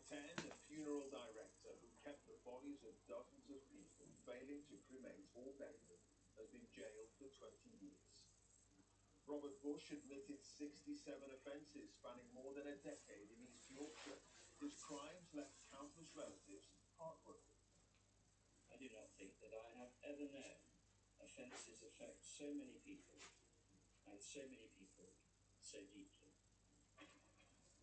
Pretend a funeral director who kept the bodies of dozens of people, failing to cremate or bury them, has been jailed for 20 years. Robert Bush admitted 67 offences spanning more than a decade in East Yorkshire. His crimes left countless relatives heartbroken. I do not think that I have ever known offences affect so many people, and so many people so deeply.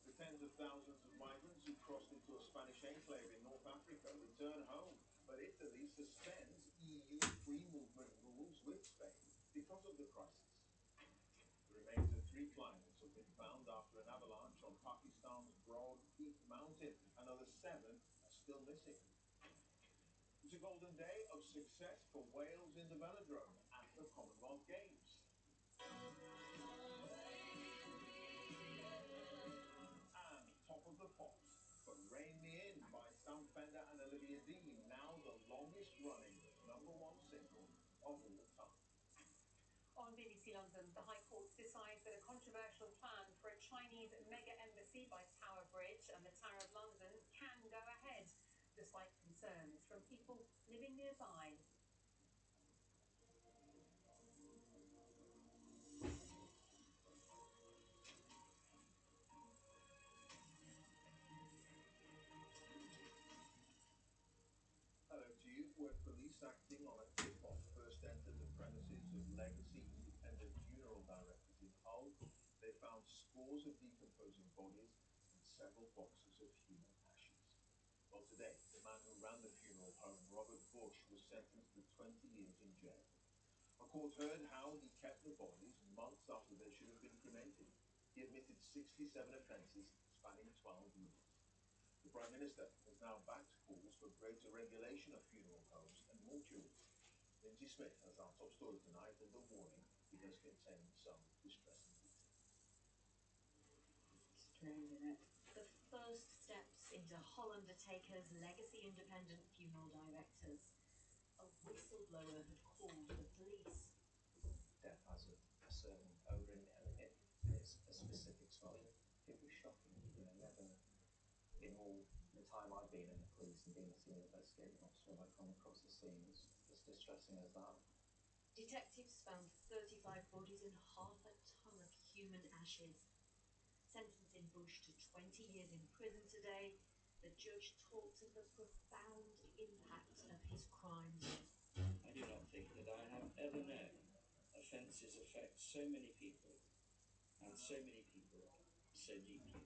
The tens of thousands of migrants who crossed into a Spanish enclave in North Africa return home, but Italy suspends EU free movement rules with Spain because of the crisis. The remains of 3 climbers have been found after an avalanche on Pakistan's Broad Peak Mountain. Another 7 are still missing. It's a golden day of success for Wales in the velodrome at the Commonwealth Games. And Top of the Pops for Rein Me In by Sam Fender and Olivia Dean, now the longest running #1 single of all time. On BBC London, the High Court decides that a controversial plan for a Chinese mega embassy by Tower Bridge and the Tower of London can go ahead, despite concerns from people living nearby. Hello to you. Where police acting on a tip-off first entered the premises of Legacy Independent Funeral Directors in Hull, they found scores of decomposing bodies and several boxes of human ashes. Well, today, the man who ran the funeral home, Robert Bush, was sentenced to 20 years in jail. A court heard how he kept the bodies months after they should have been cremated. He admitted 67 offences spanning 12 years. The Prime Minister has now backed calls for greater regulation of funeral homes and mortuaries. Lindsay Smith has our top story tonight, and the warning, it does contain some distressing detail. Strange, isn't it? The first steps into Hull Undertakers Legacy Independent Funeral Directors. A whistleblower had called the police. Death has a certain odour in it, and it's a specific smell. It was shocking, never in all the time I've been in the police and being a senior investigating officer, have I come across a scene as distressing as that. Detectives found 35 bodies and half a ton of human ashes. Sentencing Bush to 20 years in prison today, the judge talked of the profound impact of his crimes. I do not think that I have ever known offences affect so many people, and so many people so deeply.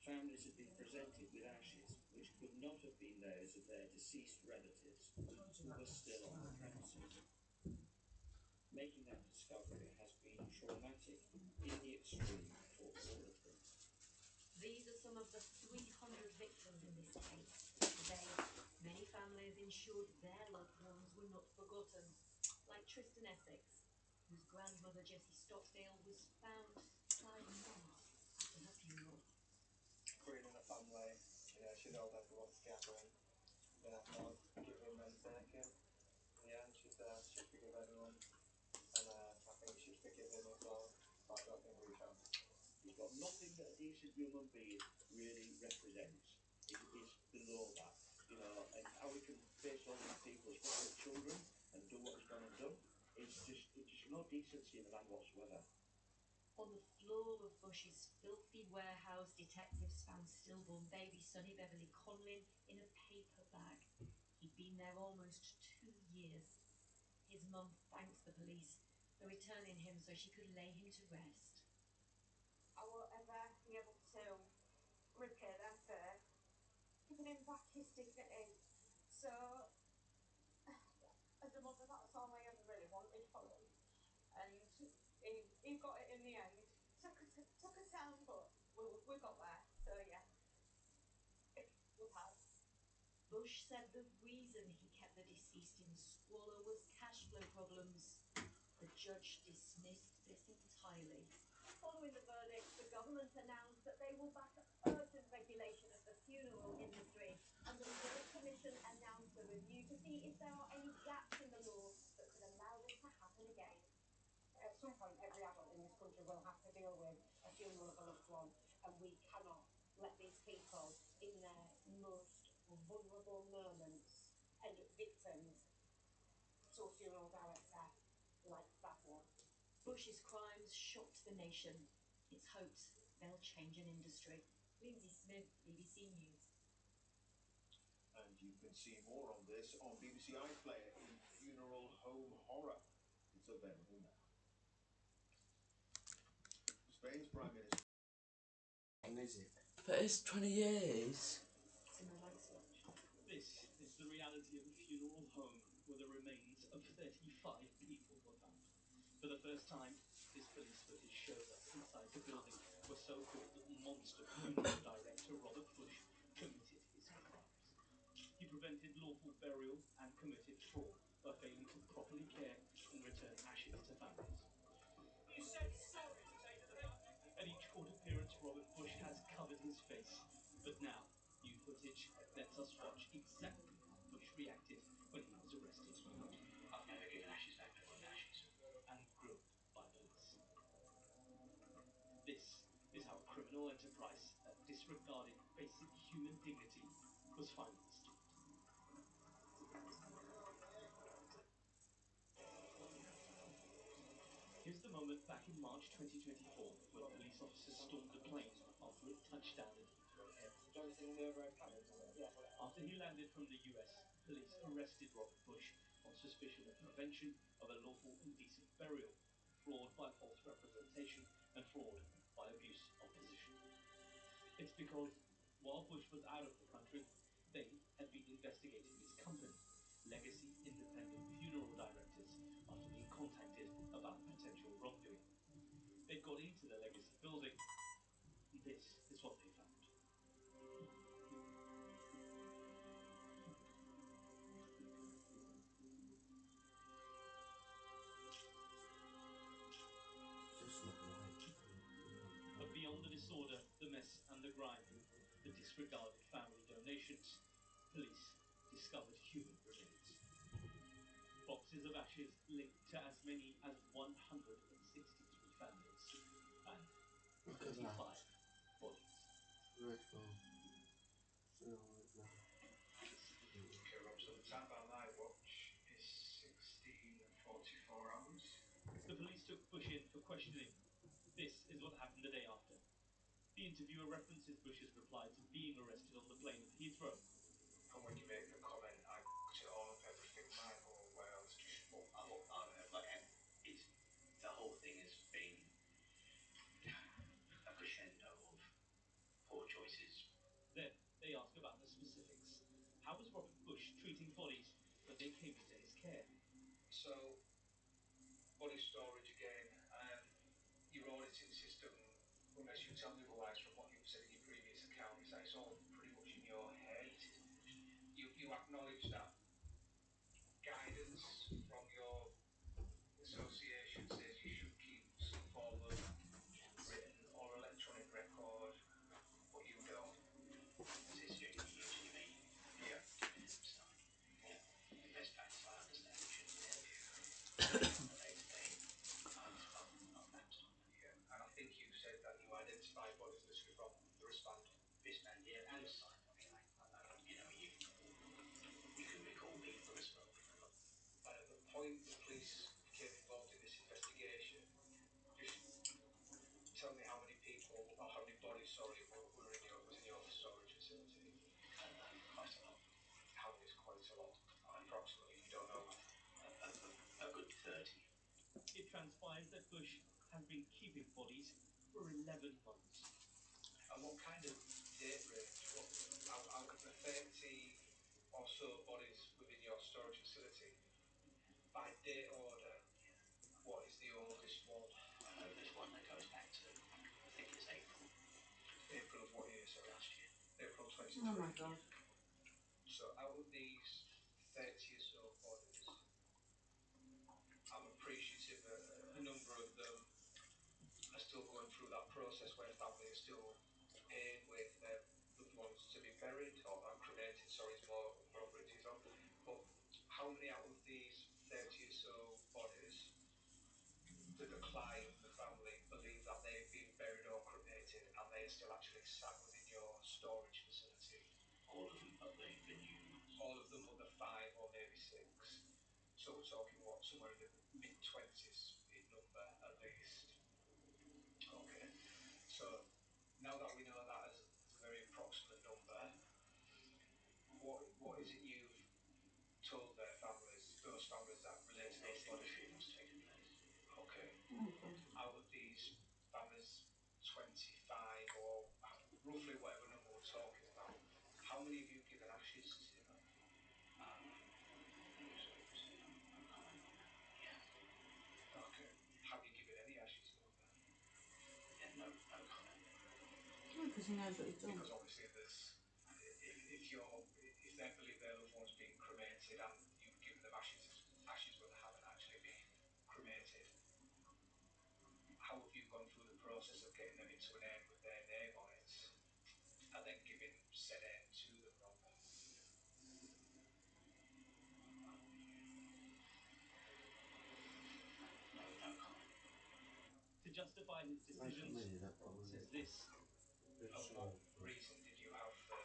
Families have been presented with ashes which could not have been those of their deceased relatives who were still on the premises. Making that discovery has been traumatic in the extreme for all of them. These are some of the 300 victims in this case. Today, many families ensured their loved ones were not forgotten, like Tristan Essex, whose grandmother Jessie Stockdale was found 5 months after her funeral. Creating a family, she knows everyone together, and everyone giving and taking. In the end, she'd forgive everyone, and I think she's forgiven us all, but I don't think we can. He's got nothing that a decent human being really represents. It is below that, and how we can face all these people as well as children and do what he's gone and done. It's just no decency in the man whatsoever. On the floor of Bush's filthy warehouse, detectives found stillborn baby Sonny Beverly Conlin in a paper bag. He'd been there almost 2 years. His mum thanks the police for returning him so she could lay him to rest. I won't ever be able to repay them for giving him back his dignity. So, as a mother, that's all I ever really wanted for him. And he got it in the end. Took a time, but we got there. So yeah, we've had. Bush said the reason he kept the deceased in squalor was cash flow problems. The judge dismissed this entirely. Following the verdict, the government announced that they will back urgent regulation of the funeral industry, and the Royal Commission announced a review to see if there are any gaps in the law that could allow this to happen again. At some point, every adult in this country will have to deal with a funeral of a loved one, and we cannot let these people in their most vulnerable moments end up victims to a funeral director like that one. Bush's crimes shocked the nation. It's hoped they'll change an industry. Lindsay Smith, BBC News. And you can see more on this on BBC iPlayer in Funeral Home Horror. It's available now. Spain's Prime Minister. And is it? But it's 20 years. This is the reality of a funeral home where the remains of 35 people were found. For the first time, this police footage shows us inside the building where so-called monster funeral director Robert Bush committed his crimes. He prevented lawful burial and committed fraud by failing to properly care and return ashes to families. You said sorry today to the family. At each court appearance, Robert Bush has covered his face. But now, new footage lets us watch exactly how Bush reacted when he was arrested. I've never given ashes back to my ashes. And grilled by police. This is how a criminal enterprise that disregarded basic human dignity was finally stopped. Here's the moment back in March 2024 when police officers stormed a plane after it touched down at Heathrow Airport. After he landed from the US, police arrested Robert Bush on suspicion of prevention of a lawful and decent burial, fraud by false representation, and fraud by abuse of position. It's because while Bush was out of the country, they had been investigating his company, Legacy Independent Funeral Directors, after being contacted about potential wrongdoing. They got into the Legacy building. This is what they found. Just not right. But beyond the disorder, the mess and the grime, the disregarded family donations, police discovered human remains. Boxes of ashes linked to as many as 163 families and Look at 35 that. bodies. Dreadful. So dreadful. Okay, Rob, so the time on my watch is 16:44 hours. The police took Bush in for questioning. This is what happened the day after. The interviewer references Bush's reply to being arrested on the plane at Heathrow. And when you make the comment, I put it all up everything, my whole world just The whole thing has been a crescendo of poor choices. Then they ask about the specifics. How was Robert Bush treating bodies when they came into his care? So, body storage again, your auditing system, unless you tell me otherwise from what you've said in your previous account, is that it's all pretty much in your head. You acknowledge that guidance from your association says you should keep some form of written or electronic record, but you don't. Sister, you usually mean Yeah. so, the best practice I understand you shouldn't do. On a day-to-day, not lapsed on that. Yeah. And I think you said that you identified bodies literally from the wristband. Wristband, yeah, and the sign. You can recall people as well. And at the point the police became involved in this investigation, just tell me how many people, or how many bodies, sorry, were in your, was in your storage facility. Quite a lot. How many is quite a lot? Approximately, if you don't know. A good 30. It transpires that Bush has been keeping bodies for 11 months. And what kind of date range? What, out of the 30 or so bodies within your storage facility, by date order, what is the oldest one? There's one that goes back to, I think it's April. April of what year, sorry? Last year. April 23. Oh my God. So out of these 30 or so bodies, I'm appreciative that a number of them are still going through that process where family are still paying with their loved ones to be buried or cremated, sorry, is more appropriate to use. But how many out of these 30 or so bodies do the client, the family, believe that they've been buried or cremated and they are still actually sat within your storage facility? So we're talking what, somewhere in the mid-20s in number at least. Okay. So now that we know that as a very approximate number, what is it you've told their families, those families that relate to those bodies? Funerals taking place. Okay. Okay. Out of these families, 25 or roughly whatever number we're talking about, how many have you given ashes to? Okay. Have you given any ashes to? Yeah, no comment. Because he knows what he's done. Because obviously there's, if they believe their loved one's being cremated and you've given them ashes but they haven't actually been cremated, how have you gone through the process of getting them into an urn with their name on it and then giving said urn to them, Rob? No comment. To justify his Like decisions, me, that Rob probably says this. And what reason did you have for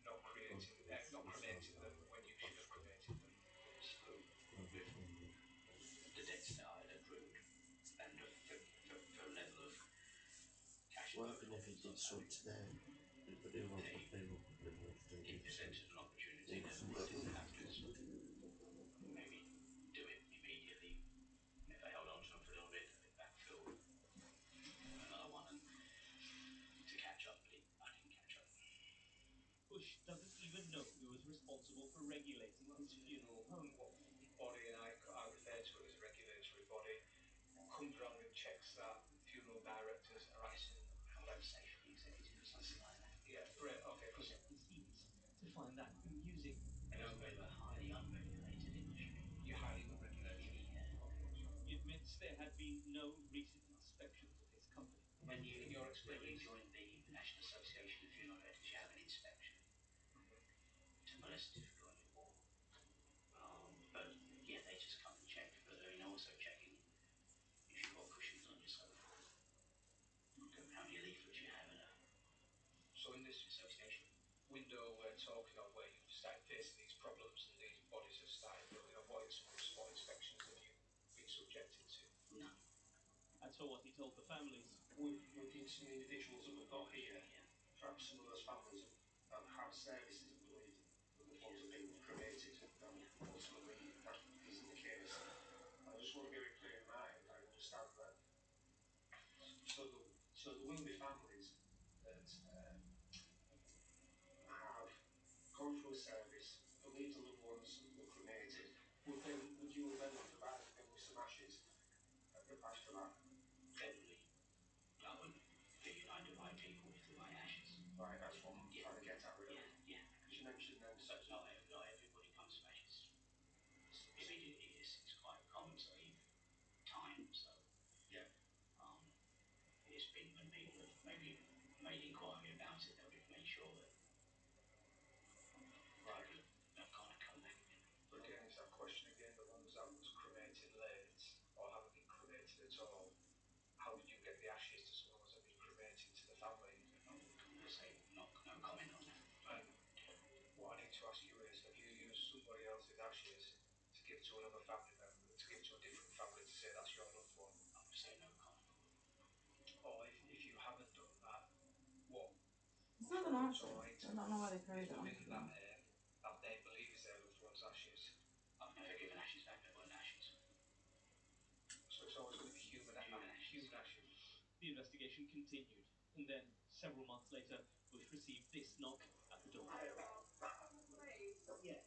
not cremating them when you should have cremated them? So, with the debts that I had accrued and for level of cash What flow happened if he did something today? But they won't pretty much do it this. presented an opportunity They that just we got didn't money have to to look at it. maybe do it immediately. If I held on to them for a little bit, they backfilled another one and to catch up, but I didn't catch up. Bush doesn't even know who was responsible for regulating his funeral home. What body, and I refer to it as a regulatory body, comes round and checks that funeral directors are actually Like safety executive or something like that. yeah, right, okay, because He seems to find that amusing. I know we're a highly unregulated industry. you're highly unregulated. He admits there had been no recent inspections of his company. When you In your experience, join the National Association of Funeral Directors, you have an inspection to put a certificate on your wall. But yeah, they just come and check. But they're also checking if you've got cushions on your sofa, how many leaflets you have in a so in this association window we're talking of where you've started facing these problems and these bodies have started building up, what inspections have you been subjected to? None. As for what he told the families, With some individuals that we've got here, Yeah. perhaps some of those families have had services and believed that the loved ones have been cremated, and ultimately that isn't the case. I just want to be very clear in my mind, I understand that. So there will be families that have gone through a service, believed the loved ones were cremated. Would you have then provided them with some ashes after that? Generally, I wouldn't figure I'd divide people with the right ashes. Right, that's what I'm trying to get at, really. Yeah. Because you mentioned then. So not everybody comes to ashes immediately. It's quite common to leave time. So Yeah. It's been when people have maybe made inquiry about it, they've made sure that Right. people have gone and come back again. But again, it's that question again, the ones that was cremated late or haven't been cremated at all, how did you get the ashes to someone who hasn't been cremated to the family? I say no comment on that. And what I need to ask you is, have you used somebody else's ashes to give to another family member, to give to a different family to say that's your loved one? I would say no comment. Or if you haven't done that, what It's not an answer. or I don't know why they carried is it on. within that that they believe is their loved one's ashes? I've never given ashes back, there weren't ashes. So it's always going to be human ashes. the investigation continued, and then, several months later, Bush received this knock at the door. Yeah.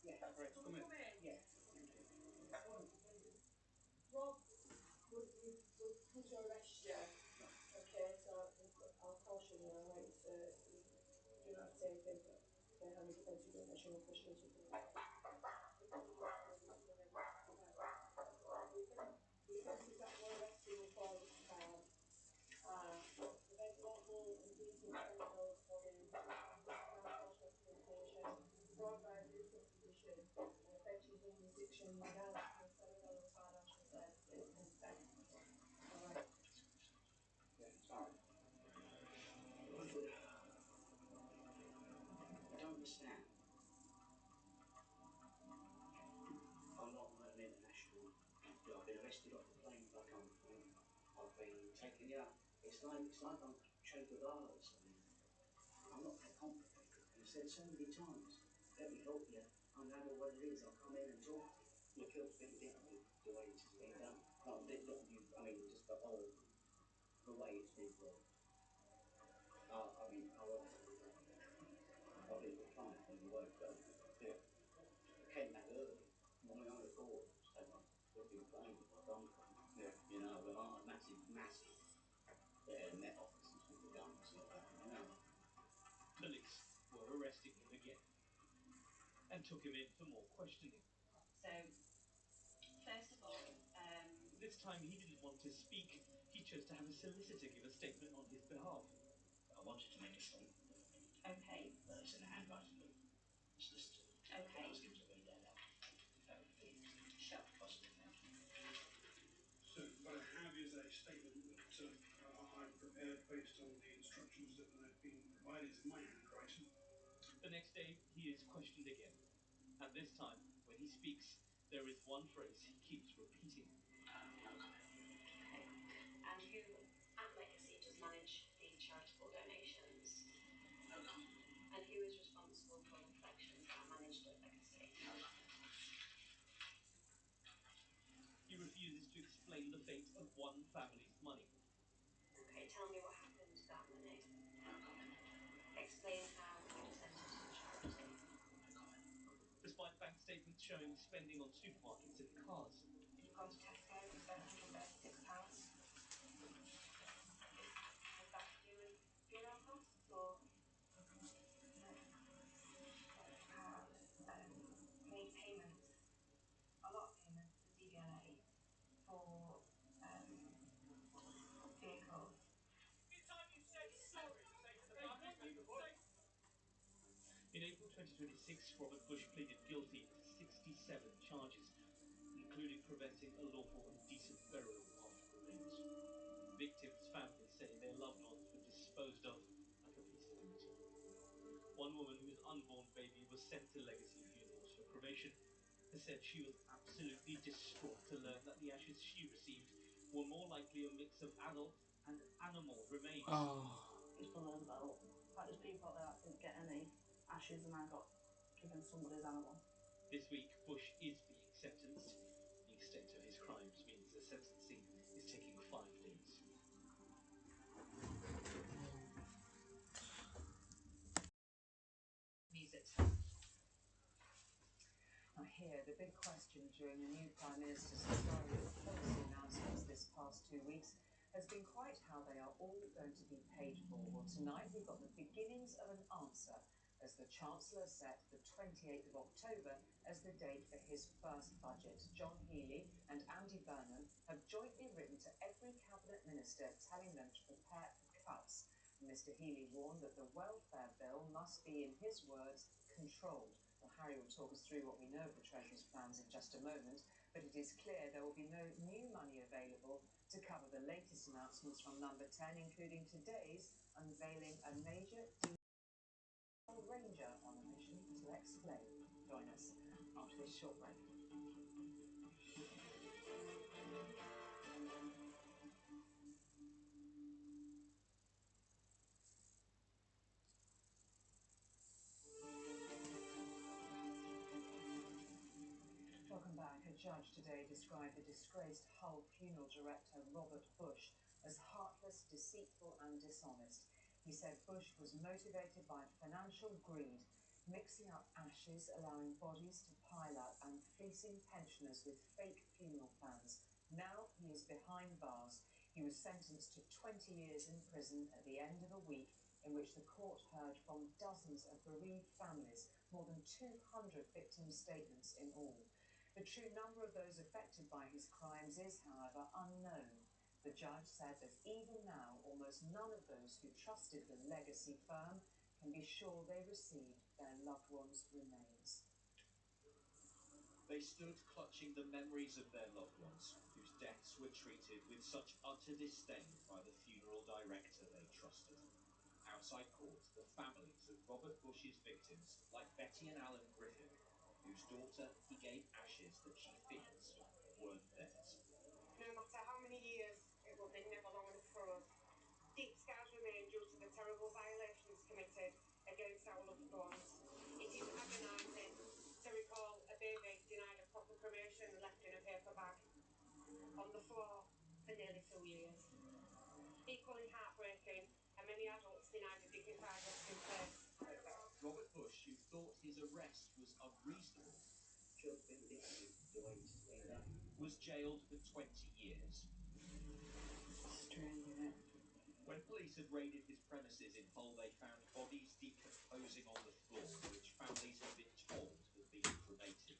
Yeah, great. Come in. Yeah. Rob, we've come to arrest you. Okay, so I'll caution you, alright? Do not say anything. Okay, how many defense you don't mention your question to the offences that we're arresting you for this time are prevent lawful and decent criminal bodies, ground false representation, fraud by abuse of position, and offences under section 9.7 on financial services and theft. Alright. I don't understand. taking it up. It's like I'm Che Guevara or something. I'm not that complicated. You said so many times, let me help you. I know what it is. I'll come in and talk to you. Look, it'll be different the way it's been done. Not you, I mean, just the whole, the way it's been done. I mean, I'll leave the client when you woke up. Yeah. I came back early. On my own accord. Had my flipping phone gone from. Yeah. You know, and I had massive Met offices with the guns like that, you know. Police were arresting him again and took him in for more questioning. So, first of all, This time he didn't want to speak. He chose to have a solicitor give a statement on his behalf. I wanted to make a statement. okay, But it's in the handwriting of the solicitor. Okay. Ask him to read that out. That would be sure. possible, thank you. So what I have is a statement that I've prepared based on the instructions that I've been provided in my handwriting. The next day, he is questioned again. And this time, when he speaks, there is one phrase he keeps repeating. No comment. Okay. And who at Legacy does manage the charitable donations? No comment. And who is responsible for the collections that are managed at Legacy? No comment. He refuses to explain the fate of one family's money. Okay, tell me what happened to that money. No comment. Explain how you sent it to the charity. No comment. Despite bank statements showing spending on supermarkets and cars. You've gone to Tesco and spent £136. Was that to do with funeral costs or? No. Have made payments, a lot of payments to DVLA for vehicles. In April 2026, Robert Bush pleaded guilty to 67 charges, including preventing a lawful and decent burial of remains. Victims' families say their loved ones were disposed of like a piece of meat. One woman whose unborn baby was sent to Legacy Funerals for cremation has said she was absolutely distraught to learn that the ashes she received were more likely a mix of adult and animal remains. It's one of them though. Like there's people out there that didn't get any ashes and I got given somebody's animal. This week, Bush is being sentenced. The extent of his crimes means the sentencing is taking 5 days. Music. Now here, the big question during the new Prime Minister's historic policy announcements this past 2 weeks has been quite how they are all going to be paid for. Well, tonight we've got the beginnings of an answer as the Chancellor set the 28th of October as the date for his first budget. John Healey and Andy Burnham have jointly written to every Cabinet Minister telling them to prepare for cuts. Mr. Healey warned that the welfare bill must be, in his words, controlled. Well, Harry will talk us through what we know of the Treasury's plans in just a moment, but it is clear there will be no new money available to cover the latest announcements from Number 10, including today's unveiling a major Ranger on a mission to explain. Join us after this short break. Welcome back. A judge today described the disgraced Hull funeral director Robert Bush as heartless, deceitful and dishonest. He said Bush was motivated by financial greed, mixing up ashes, allowing bodies to pile up and fleecing pensioners with fake funeral plans. Now he is behind bars. He was sentenced to 20 years in prison at the end of a week in which the court heard from dozens of bereaved families, more than 200 victim statements in all. The true number of those affected by his crimes is, however, unknown. The judge said that even now, almost none of those who trusted the Legacy firm can be sure they received their loved ones' remains. They stood clutching the memories of their loved ones, whose deaths were treated with such utter disdain by the funeral director they trusted. Outside court, the families of Robert Bush's victims, like Betty and Alan Griffin, whose daughter he gave ashes that she fears weren't theirs. No matter how many years, it will be never long enough for us. Deep scars remain due to the terrible violations committed against our loved ones. It is agonising to recall a baby denied a proper cremation and left in a paper bag on the floor for nearly 2 years. Equally heartbreaking are many adults denied a dignified resting place. Robert Bush, who thought his arrest was unreasonable, was jailed for 20 years. Strange, isn't it? When police had raided his premises in Hull, they found bodies decomposing on the floor, which families had been told had been cremated.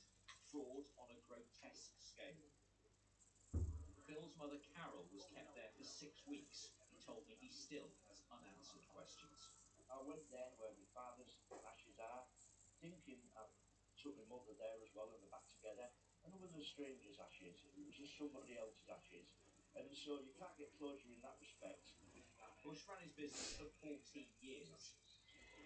Fraud on a grotesque scale. Phil's mother Carol was kept there for 6 weeks. He told me he still has unanswered questions. I went there where my father's ashes are, thinking I took my mother there as well and they're back together. And it was a stranger's ashes, it was just somebody else's ashes. And so you can't get closure in that respect. Bush ran his business for 14 years.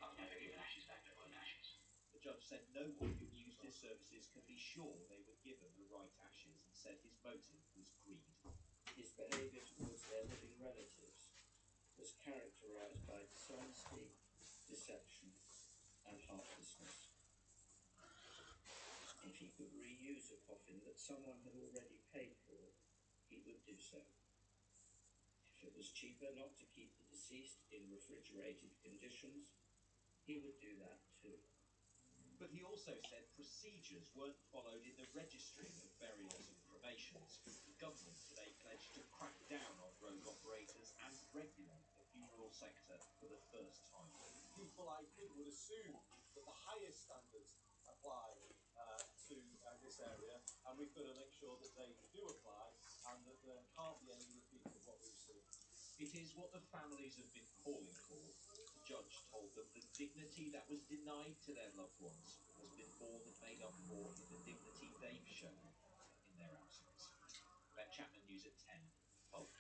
I've never given ashes back to own ashes. The judge said no one who used his services could be sure they were given the right ashes and said his motive was greed. His behaviour towards their living relatives was characterised by dishonesty, deception, and heartlessness. If he could reuse a coffin that someone had already paid for, he would do so. If it was cheaper not to keep the deceased in refrigerated conditions, he would do that too. But he also said procedures weren't followed in the registering of burials and cremations. The government today pledged to crack down on rogue operators and regulate the funeral sector for the first time. People, I think, would assume that the highest standards apply to this area, and we've got to make sure that they do apply and that there can't be any repeat of what we've seen. It is what the families have been calling for. The judge told them the dignity that was denied to their loved ones has been more than made up for in the dignity they've shown in their absence. Ben Chapman, News at 10, Hull.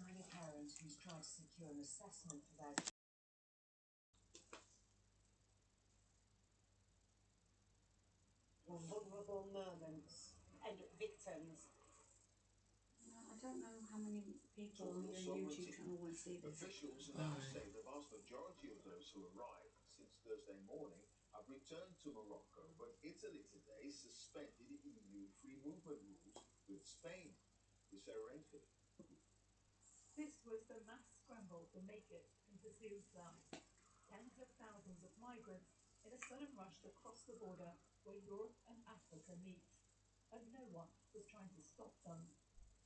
I'm a parent who's tried to secure an assessment for their Vulnerable moments and victims. I don't know how many people on your YouTube channel will see this. Officials now say the vast majority of those who arrived since Thursday morning have returned to Morocco, but Italy today suspended EU free movement rules with Spain. With Sarah Rainford. This was the mass scramble to make it into Ceuta. Tens of thousands of migrants in a sudden rush to cross the border where Europe and Africa meet. And no one was trying to stop them.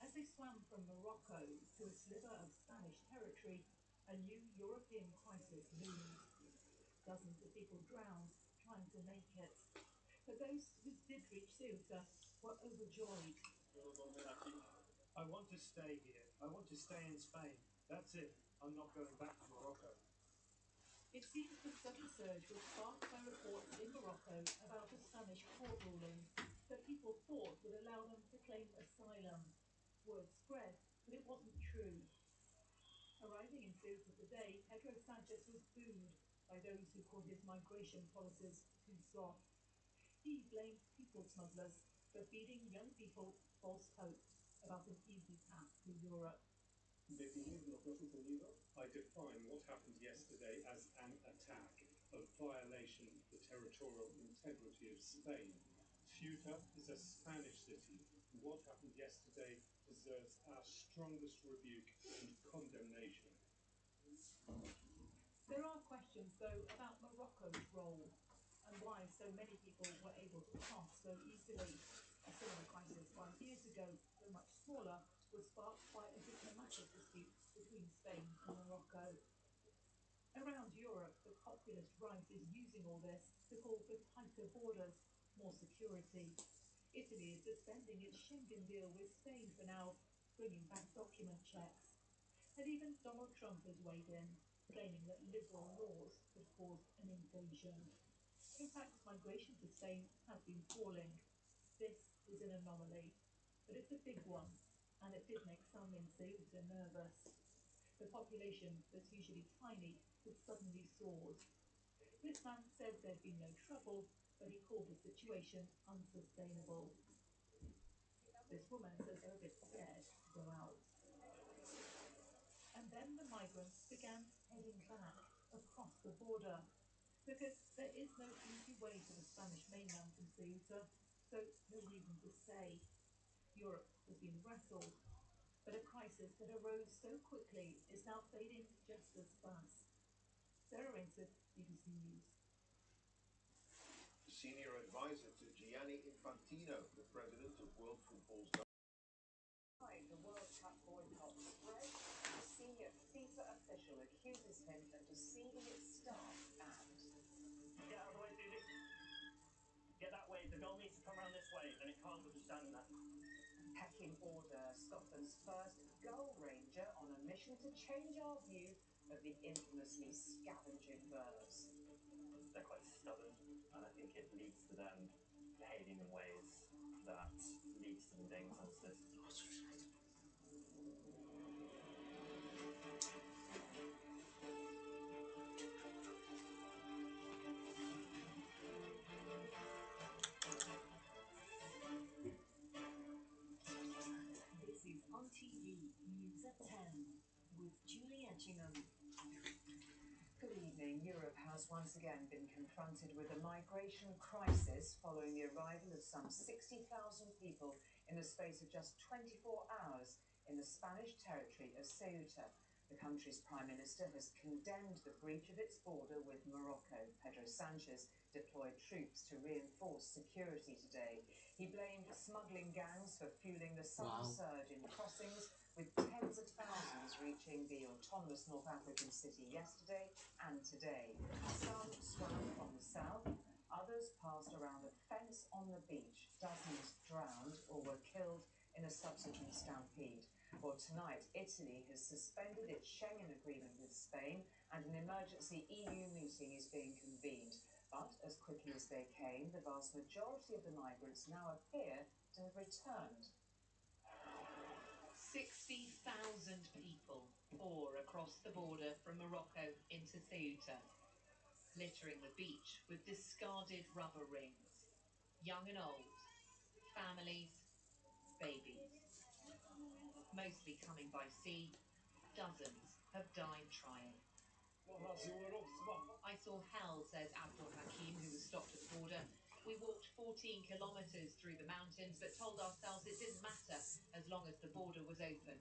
As they swam from Morocco to a sliver of Spanish territory, a new European crisis loomed. Dozens of people drowned trying to make it. But those who did reach Ceuta were overjoyed. I want to stay here. I want to stay in Spain. That's it. I'm not going back to Morocco. It seems the sudden surge was sparked by reports in Morocco about a Spanish court ruling that people thought would allow them to claim asylum. Word spread, but it wasn't true. Arriving in Ceuta today, Pedro Sanchez was booed by those who called his migration policies too soft. He blamed people smugglers for feeding young people false hope about an easy path to Europe. I define what happened yesterday as an attack, a violation of the territorial integrity of Spain. Ceuta is a Spanish city, and what happened yesterday deserves our strongest rebuke and condemnation. There are questions, though, about Morocco's role and why so many people were able to cross so easily. A similar crisis 5 years ago, though much smaller, was sparked by a diplomatic dispute between Spain and Morocco. Around Europe, the populist right is using all this to call for tighter borders, more security. Italy is suspending its Schengen deal with Spain for now, bringing back document checks. And even Donald Trump has weighed in, claiming that liberal laws could cause an invasion. In fact, migration to Spain has been falling. This is an anomaly, but it's a big one, and it did make some in Ceuta nervous. The population, that's usually tiny, had suddenly soared. This man said there'd been no trouble, but he called the situation unsustainable. This woman says they're a bit scared to go out. then the migrants began heading back across the border because there is no easy way to the Spanish mainland from Ceuta, so no reason to stay. Europe has been rattled, but a crisis that arose so quickly is now fading just as fast. Sarah Rainsford, BBC News. Senior advisor to Gianni Infantino, the president of World Football's The World Cup boycott spread. A senior FIFA official accuses him of deceiving its staff and... Get out of the way, Susie. Get that way. The goal needs to come around this way, and it can't be just standing there. Pecking order. Scotland's first goal ranger on a mission to change our view of the infamously scavenging birds. They're quite stubborn, and I think it leads to them behaving in ways that leads to them being misunderstood. This is OTV News at 10 with Julie Etchingham. Good evening. Europe has once again been confronted with a migration crisis following the arrival of some 60,000 people in the space of just 24 hours in the Spanish territory of Ceuta. The country's prime minister has condemned the breach of its border with Morocco. Pedro Sanchez deployed troops to reinforce security today. He blamed smuggling gangs for fueling the sudden surge in crossings, with tens of thousands reaching the autonomous North African city yesterday and today. Some swam from the south, others passed around a fence on the beach. Dozens drowned or were killed in a subsequent stampede. Well, tonight, Italy has suspended its Schengen agreement with Spain, and an emergency EU meeting is being convened. But as quickly as they came, the vast majority of the migrants now appear to have returned. 60,000 people pour across the border from Morocco into Ceuta, littering the beach with discarded rubber rings. Young and old, families, babies. Mostly coming by sea, dozens have died trying. I saw hell, says Abdul Hakim, who was stopped at the border. We walked 14 kilometres through the mountains, but told ourselves it didn't matter as long as the border was open.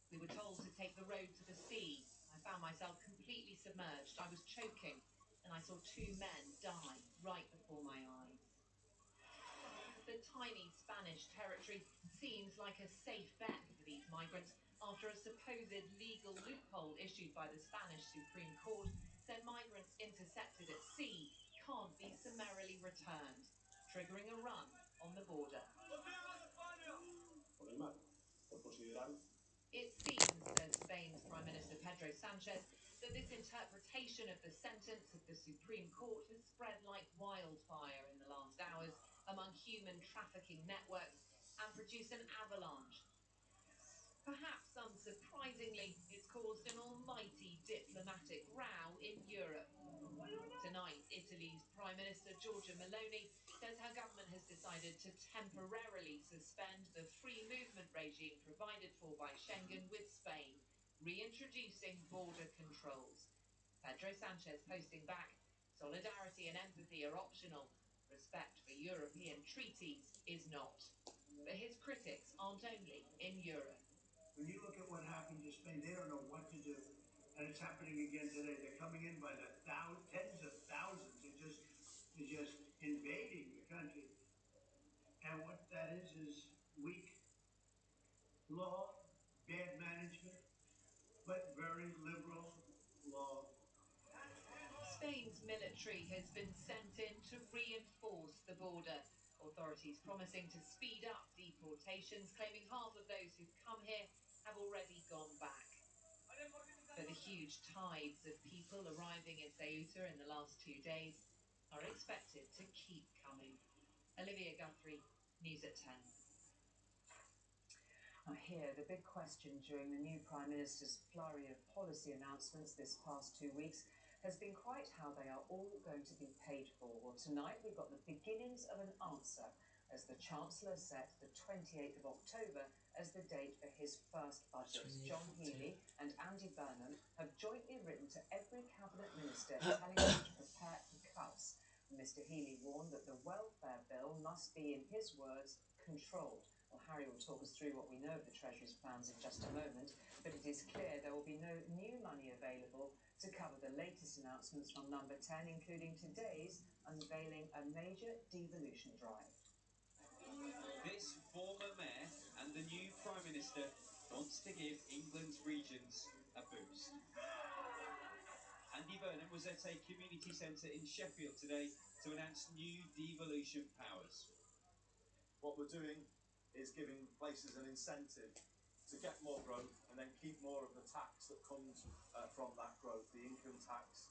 We were told to take the road to the sea. I found myself completely submerged. I was choking, and I saw two men die right before my eyes. The tiny Spanish territory seems like a safe bet for these migrants after a supposed legal loophole issued by the Spanish Supreme Court said migrants intercepted at sea can't be summarily returned, triggering a run on the border. It seems, says Spain's Prime Minister Pedro Sanchez, that this interpretation of the sentence of the Supreme Court has spread like wildfire in the last hours among human trafficking networks and produced an avalanche. Perhaps unsurprisingly, it's caused an almighty diplomatic row in Europe. Tonight, Italy's Prime Minister Giorgia Meloni says her government has decided to temporarily suspend the free movement regime provided for by Schengen with Spain, reintroducing border controls. Pedro Sanchez posting back, solidarity and empathy are optional. Respect for European treaties is not. But his critics aren't only in Europe. When you look at what happened to Spain, they don't know what to do. And it's happening again today. They're coming in by the tens of thousands. They're just invading the country. And what that is weak law, bad management, but very liberal law. Spain's military has been sent in to reinforce the border. Authorities promising to speed up deportations, claiming half of those who've come here have already gone back. But the huge tides of people arriving in Ceuta in the last 2 days are expected to keep coming. Olivia Guthrie, News at 10. Now here, the big question during the new Prime Minister's flurry of policy announcements this past 2 weeks has been quite how they are all going to be paid for. Well, tonight we've got the beginnings of an answer as the Chancellor set the 28th of October as the date for his first budget. John Healey and Andy Burnham have jointly written to every cabinet minister telling them to prepare for cuts. Mr. Healey warned that the welfare bill must be, in his words, controlled. Well, Harry will talk us through what we know of the Treasury's plans in just a moment, but it is clear there will be no new money available to cover the latest announcements from Number 10, including today's unveiling a major devolution drive. This former mayor and the new Prime Minister wants to give England's regions a boost. Andy Burnham was at a community centre in Sheffield today to announce new devolution powers. What we're doing is giving places an incentive to get more growth and then keep more of the tax that comes from that growth, the income tax,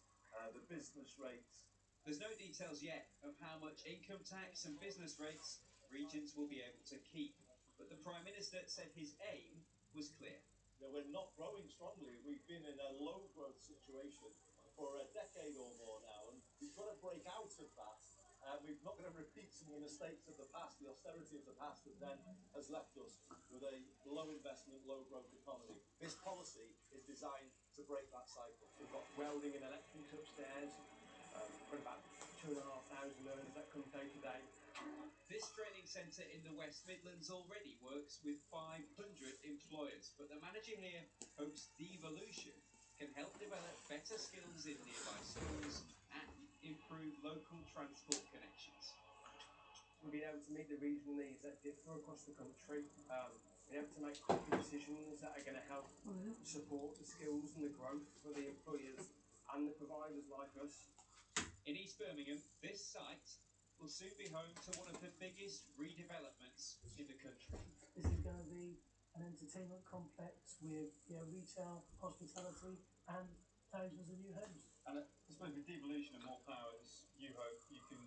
the business rates. There's no details yet of how much income tax and business rates regions will be able to keep, but the Prime Minister said his aim was clear. You know, we're not growing strongly. We've been in a low growth situation for a decade or more now, and we've got to break out of that. We're not going to repeat some of the mistakes of the past, the austerity of the past that then has left us with a low investment, low growth economy. This policy is designed to break that cycle. We've got welding and electrics upstairs. We've got about 2,500 learners that come day to day. This training centre in the West Midlands already works with 500 employers, but the manager here hopes devolution can help develop better skills in nearby schools and improve local transport connections. We'll be able to meet the regional needs that differ across the country, be able to make quicker decisions that are going to help support the skills and the growth for the employers and the providers like us. In East Birmingham, this site will soon be home to one of the biggest redevelopments in the country. This is going to be an entertainment complex with retail, hospitality, and thousands of new homes. And I suppose with devolution and more powers, you hope you can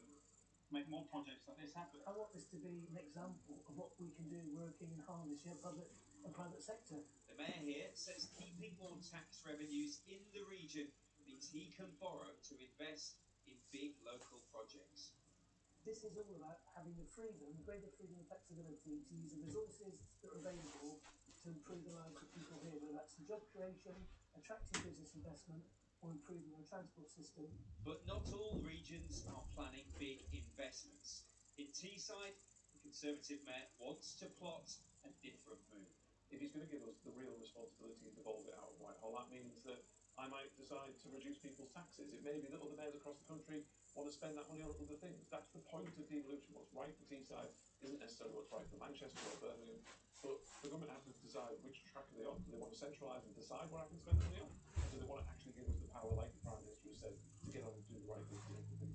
make more projects like this happen. I want this to be an example of what we can do working in harnessing public and private sector. The mayor here says keeping more tax revenues in the region means he can borrow to invest in big local projects. This is all about having the freedom, greater freedom and flexibility to use the resources that are available to improve the lives of people here, whether that's the job creation, attracting business investment, or improving the transport system. But not all regions are planning big investments. In Teesside, the Conservative mayor wants to plot a different move. If he's going to give us the real responsibility to devolve it out of Whitehall, that means that I might decide to reduce people's taxes. It may be that other mayors across the country want to spend that money on other things. That's the point of devolution. What's right for Teesside isn't necessarily what's right for Manchester or Birmingham. But the government has to decide which track are they on. Do they want to centralise and decide what I can spend money on? Or do they want to actually give us the power, like the Prime Minister has said, to get on and do the right thing for the people?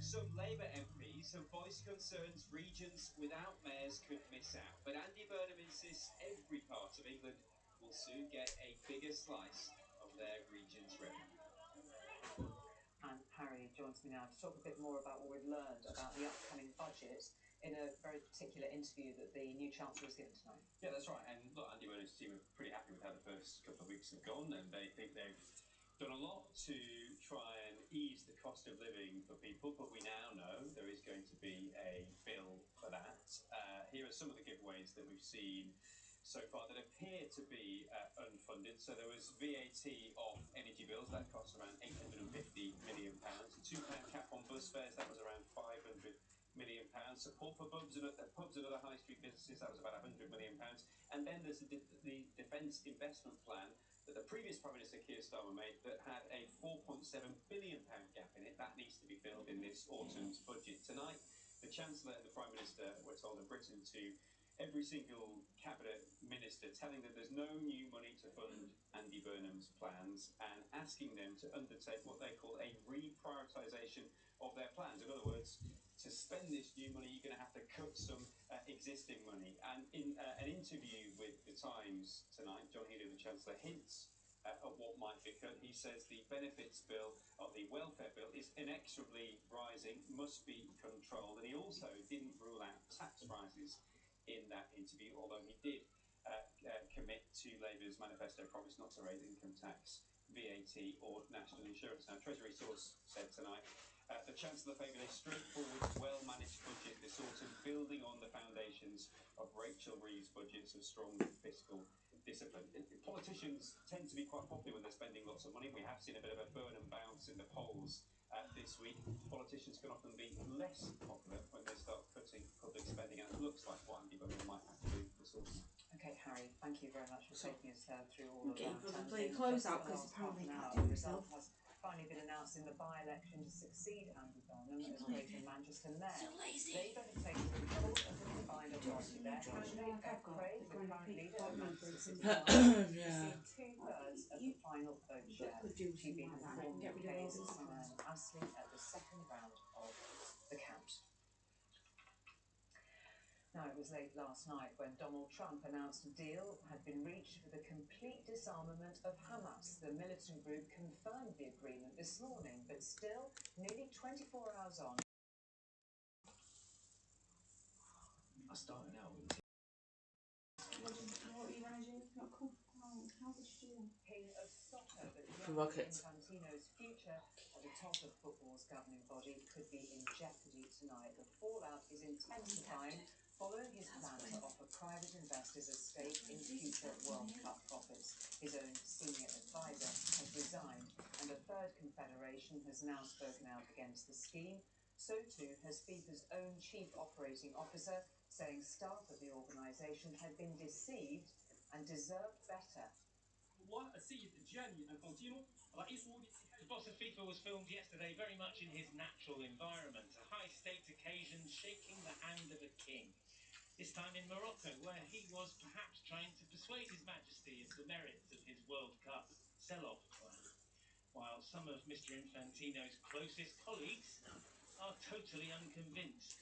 Some Labour MPs have voiced concerns regions without mayors could miss out. But Andy Burnham insists every part of England will soon get a bigger slice of their region's revenue. And Harry joins me now to talk a bit more about what we've learned about the upcoming budget in a very particular interview that the new Chancellor has given tonight. Yeah, that's right. And look, Andy Burnham's team are pretty happy with how the first couple of weeks have gone, and they think they've done a lot to try and ease the cost of living for people, but we now know there is going to be a bill for that. Here are some of the giveaways that we've seen so far that appear to be unfunded. So there was VAT off energy bills, that cost around £850 million. A £2 cap on bus fares, that was around £500 million. Support for pubs and other high street businesses, that was about £100 million. And then there's the Defence Investment Plan that the previous Prime Minister Keir Starmer made that had a £4.7 billion gap in it. That needs to be filled in this autumn's budget. Tonight, the Chancellor and the Prime Minister were told in Britain to every single cabinet minister, telling them there's no new money to fund Andy Burnham's plans and asking them to undertake what they call a reprioritisation of their plans. In other words, to spend this new money, you're going to have to cut some existing money. And in an interview with The Times tonight, John Healey, the Chancellor, hints at what might be cut. He says the benefits bill, or the welfare bill, is inexorably rising, must be controlled. And he also didn't rule out tax rises in that interview, although he did commit to Labour's manifesto promise not to raise income tax, VAT or national insurance. Now, Treasury source said tonight The Chancellor favoured a straightforward, well-managed budget this autumn, building on the foundations of Rachel Reeves' budgets of strong fiscal discipline. Politicians tend to be quite popular when they're spending lots of money. We have seen a bit of a burn and bounce in the polls this week. Politicians can often be less popular when they start cutting public spending, and it looks like what Andy Burnham might have to do this autumn. Okay, Harry, thank you very much for taking us through all of Okay, that. brother, And play in close just out, the 'cause last apparently half an you hour, can't do the result yourself. has finally been announced in the by-election to succeed Andy Burnham as Greater Manchester Mayor. Labour have taken control of the combined authority. Their candidate, Beth Craig, the current leader of Manchester City Council, received 2/3 of the final vote share. She beat Reform UK's Simone Astley at the second round of the count. Now, it was late last night when Donald Trump announced a deal had been reached for the complete disarmament of Hamas. The militant group confirmed the agreement this morning, but still, nearly 24 hours on. I started out with What are you managing? Not cool. How did you do that? King of soccer, but Rocket. Infantino's future at the top of football's governing body could be in jeopardy tonight. The fallout is intensifying following his plan to offer private investors a stake in future World Cup profits. His own senior advisor has resigned, and a third confederation has now spoken out against the scheme. So too has FIFA's own chief operating officer, saying staff at the organisation had been deceived and deserved better. The boss of FIFA was filmed yesterday very much in his natural environment, a high-stakes occasion shaking the hand of a king. This time in Morocco, where he was perhaps trying to persuade His Majesty of the merits of his World Cup sell-off plan. While some of Mr. Infantino's closest colleagues are totally unconvinced.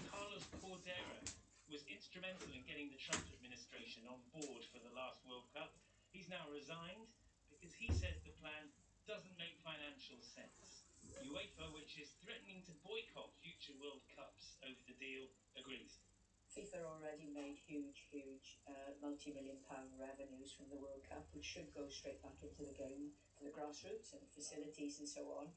Carlos Cordero was instrumental in getting the Trump administration on board for the last World Cup. He's now resigned because he says the plan doesn't make financial sense. UEFA, which is threatening to boycott future World Cups over the deal, agrees. FIFA already made huge multi-million pound revenues from the World Cup, which should go straight back into the game for the grassroots and facilities and so on.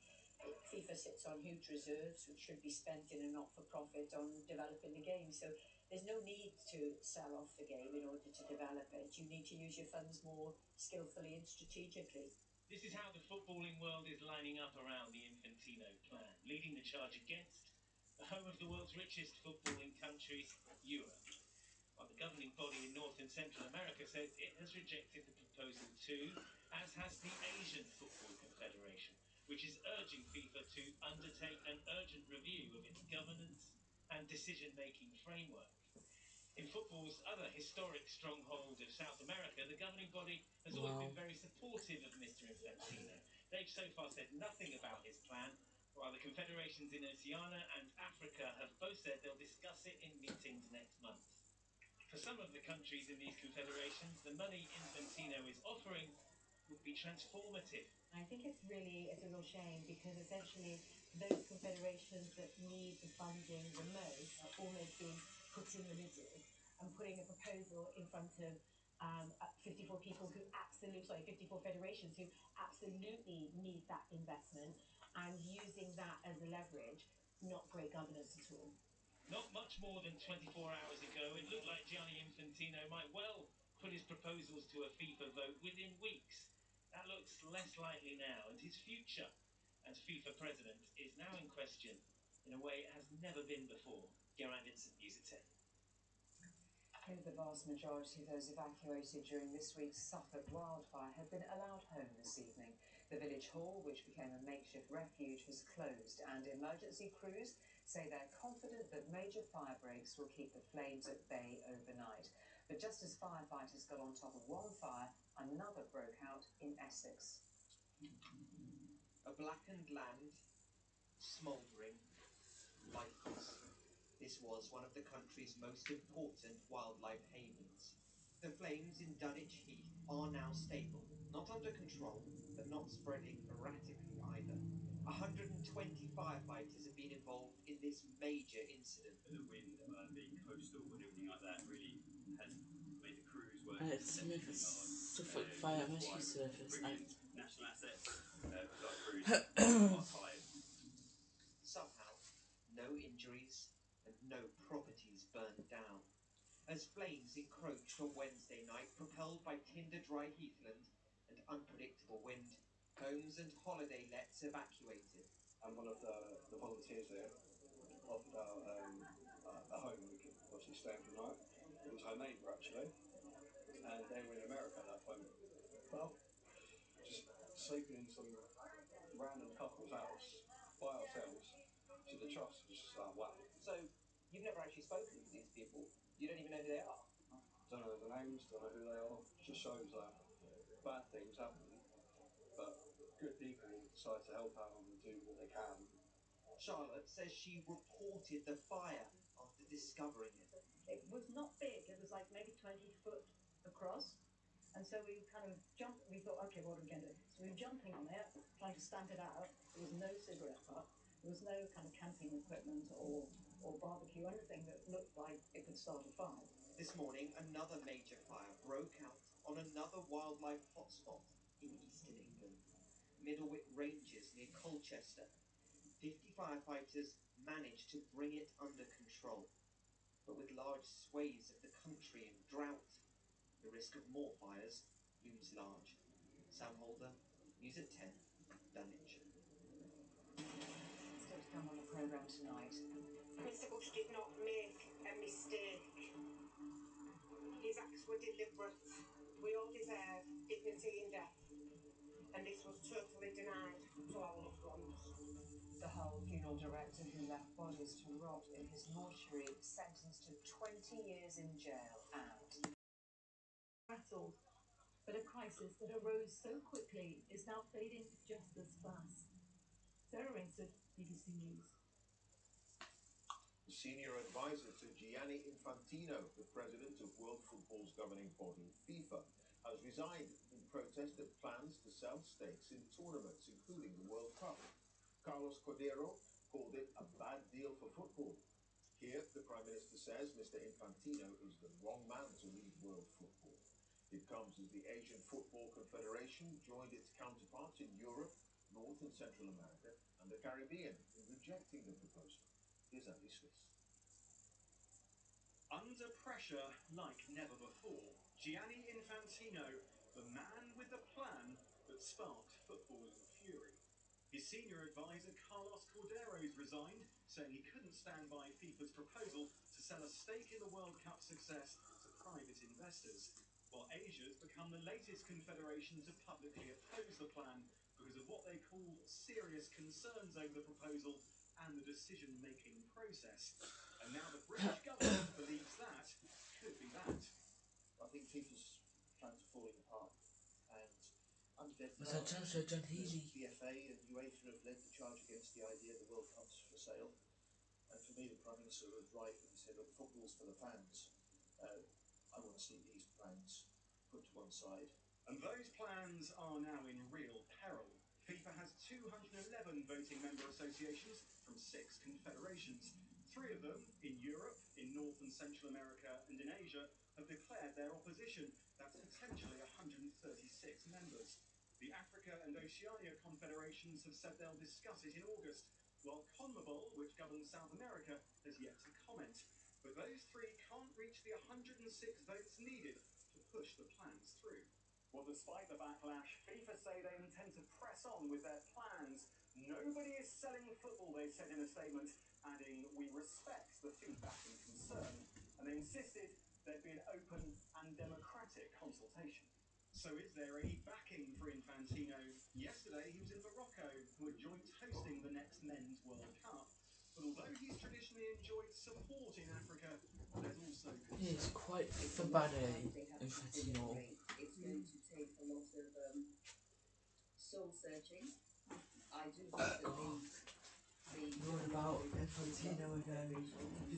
FIFA sits on huge reserves, which should be spent in a not-for-profit on developing the game. So there's no need to sell off the game in order to develop it. You need to use your funds more skillfully and strategically. This is how the footballing world is lining up around the Infantino plan, leading the charge against the home of the world's richest footballing country, Europe. While the governing body in North and Central America says it has rejected the proposal too, as has the Asian Football Confederation, which is urging FIFA to undertake an urgent review of its governance and decision-making framework. In football's other historic stronghold of South America, the governing body has always been very supportive of Mr. Infantino. They've so far said nothing about his plan, while the confederations in Oceania and Africa have both said they'll discuss it in meetings next month. For some of the countries in these confederations, the money Infantino is offering would be transformative. I think it's a real shame, because essentially those confederations that need the funding the most are almost being put in the middle and putting a proposal in front of 54 people who 54 federations who absolutely need that investment, and using that as a leverage. Not great governance at all. Not much more than 24 hours ago, it looked like Gianni Infantino might well put his proposals to a FIFA vote within weeks. That looks less likely now, and his future as FIFA president is now in question in a way it has never been before. Geraint Vincent, News at 10. The vast majority of those evacuated during this week's Suffolk wildfire have been allowed home this evening. The village hall, which became a makeshift refuge, has closed, and emergency crews say they're confident that major fire breaks will keep the flames at bay overnight. But just as firefighters got on top of one fire, another broke out in Essex. A blackened land, smouldering, lifeless. This was one of the country's most important wildlife havens. The flames in Dunwich Heath are now stable, not under control, but not spreading erratically either. 120 firefighters have been involved in this major incident. The wind, the coastal and everything like that really has made the crews work Smith exceptionally hard. Suffolk Fire Rescue Service. National assets, because our crews are tired. injuries and no properties burned down. As flames encroached on Wednesday night, propelled by tinder-dry heathland and unpredictable wind, homes and holiday lets evacuated. And one of the volunteers there offered out a home we could obviously stay for the night. It was her neighbour actually, and they were in America at that point. Well, just sleeping in some random couple's house by ourselves to the trust was just like wow. So, you've never actually spoken to these people? You don't even know who they are? Don't know the names, don't know who they are. It just shows that bad things happen, but good people decide to help out and do what they can. Charlotte says she reported the fire after discovering it. It was not big, it was like maybe 20 foot across. And so we kind of jumped, we thought, okay, what are we going to do? So we were jumping on it, trying to stamp it out. There was no cigarette butt. There was no kind of camping equipment or barbecue, anything that looked like it could start a fire. This morning, another major fire broke out on another wildlife hotspot in eastern England. Middlewick Ranges near Colchester. 50 firefighters managed to bring it under control. But with large swathes of the country in drought, the risk of more fires looms large. Sam Holder, News at 10, Dunwich. Still to come on the programme tonight. Mr Bush did not make a mistake. His acts were deliberate. We all deserve dignity in death. And this was totally denied to our loved ones. The Hull funeral director who left bodies to rot in his mortuary sentenced to 20 years in jail and... Rattled, but a crisis that arose so quickly is now fading just as fast. Sarah Rainsford, BBC News. The senior advisor to Gianni Infantino, the president of World Football's governing body, FIFA, has resigned in protest of plans to sell stakes in tournaments, including the World Cup. Carlos Cordero called it a bad deal for football. Here, the Prime Minister says Mr. Infantino is the wrong man to lead world football. It comes as the Asian Football Confederation joined its counterparts in Europe, North and Central America, and the Caribbean in rejecting the proposal. Here's Andy Swiss. Under pressure like never before, Gianni Infantino, the man with the plan that sparked footballing fury. His senior advisor Carlos Cordero's resigned, saying he couldn't stand by FIFA's proposal to sell a stake in the World Cup success to private investors, while Asia's become the latest confederation to publicly oppose the plan because of what they called serious concerns over the proposal and the decision-making process. And now the British government believes that could be that. I think FIFA's plans are falling apart, and I'm dead Was that transfer done easy? The FA and UEFA have led the charge against the idea the World Cup's for sale. And for me, the Prime Minister was right when he said, look, football's for the fans. I want to see these plans put to one side. And those plans are now in real peril. FIFA has 211 voting member associations from 6 confederations. 3 of them, in Europe, in North and Central America and in Asia, have declared their opposition. That's potentially 136 members. The Africa and Oceania confederations have said they'll discuss it in August, while CONMEBOL, which governs South America, has yet to comment. But those 3 can't reach the 106 votes needed to push the plans through. Well, despite the backlash, FIFA say they intend to press on with their plans. Nobody is selling football, they said in a statement, adding, we respect the feedback and concern, and they insisted there'd be an open and democratic consultation. So is there any backing for Infantino? Yesterday he was in Morocco, who are joint hosting the next Men's World Cup. But although he's traditionally enjoyed support in Africa, there's also concern. It's quite Fabane, Infantino. It's going to take a lot of soul searching. I do think that What about Infantino again?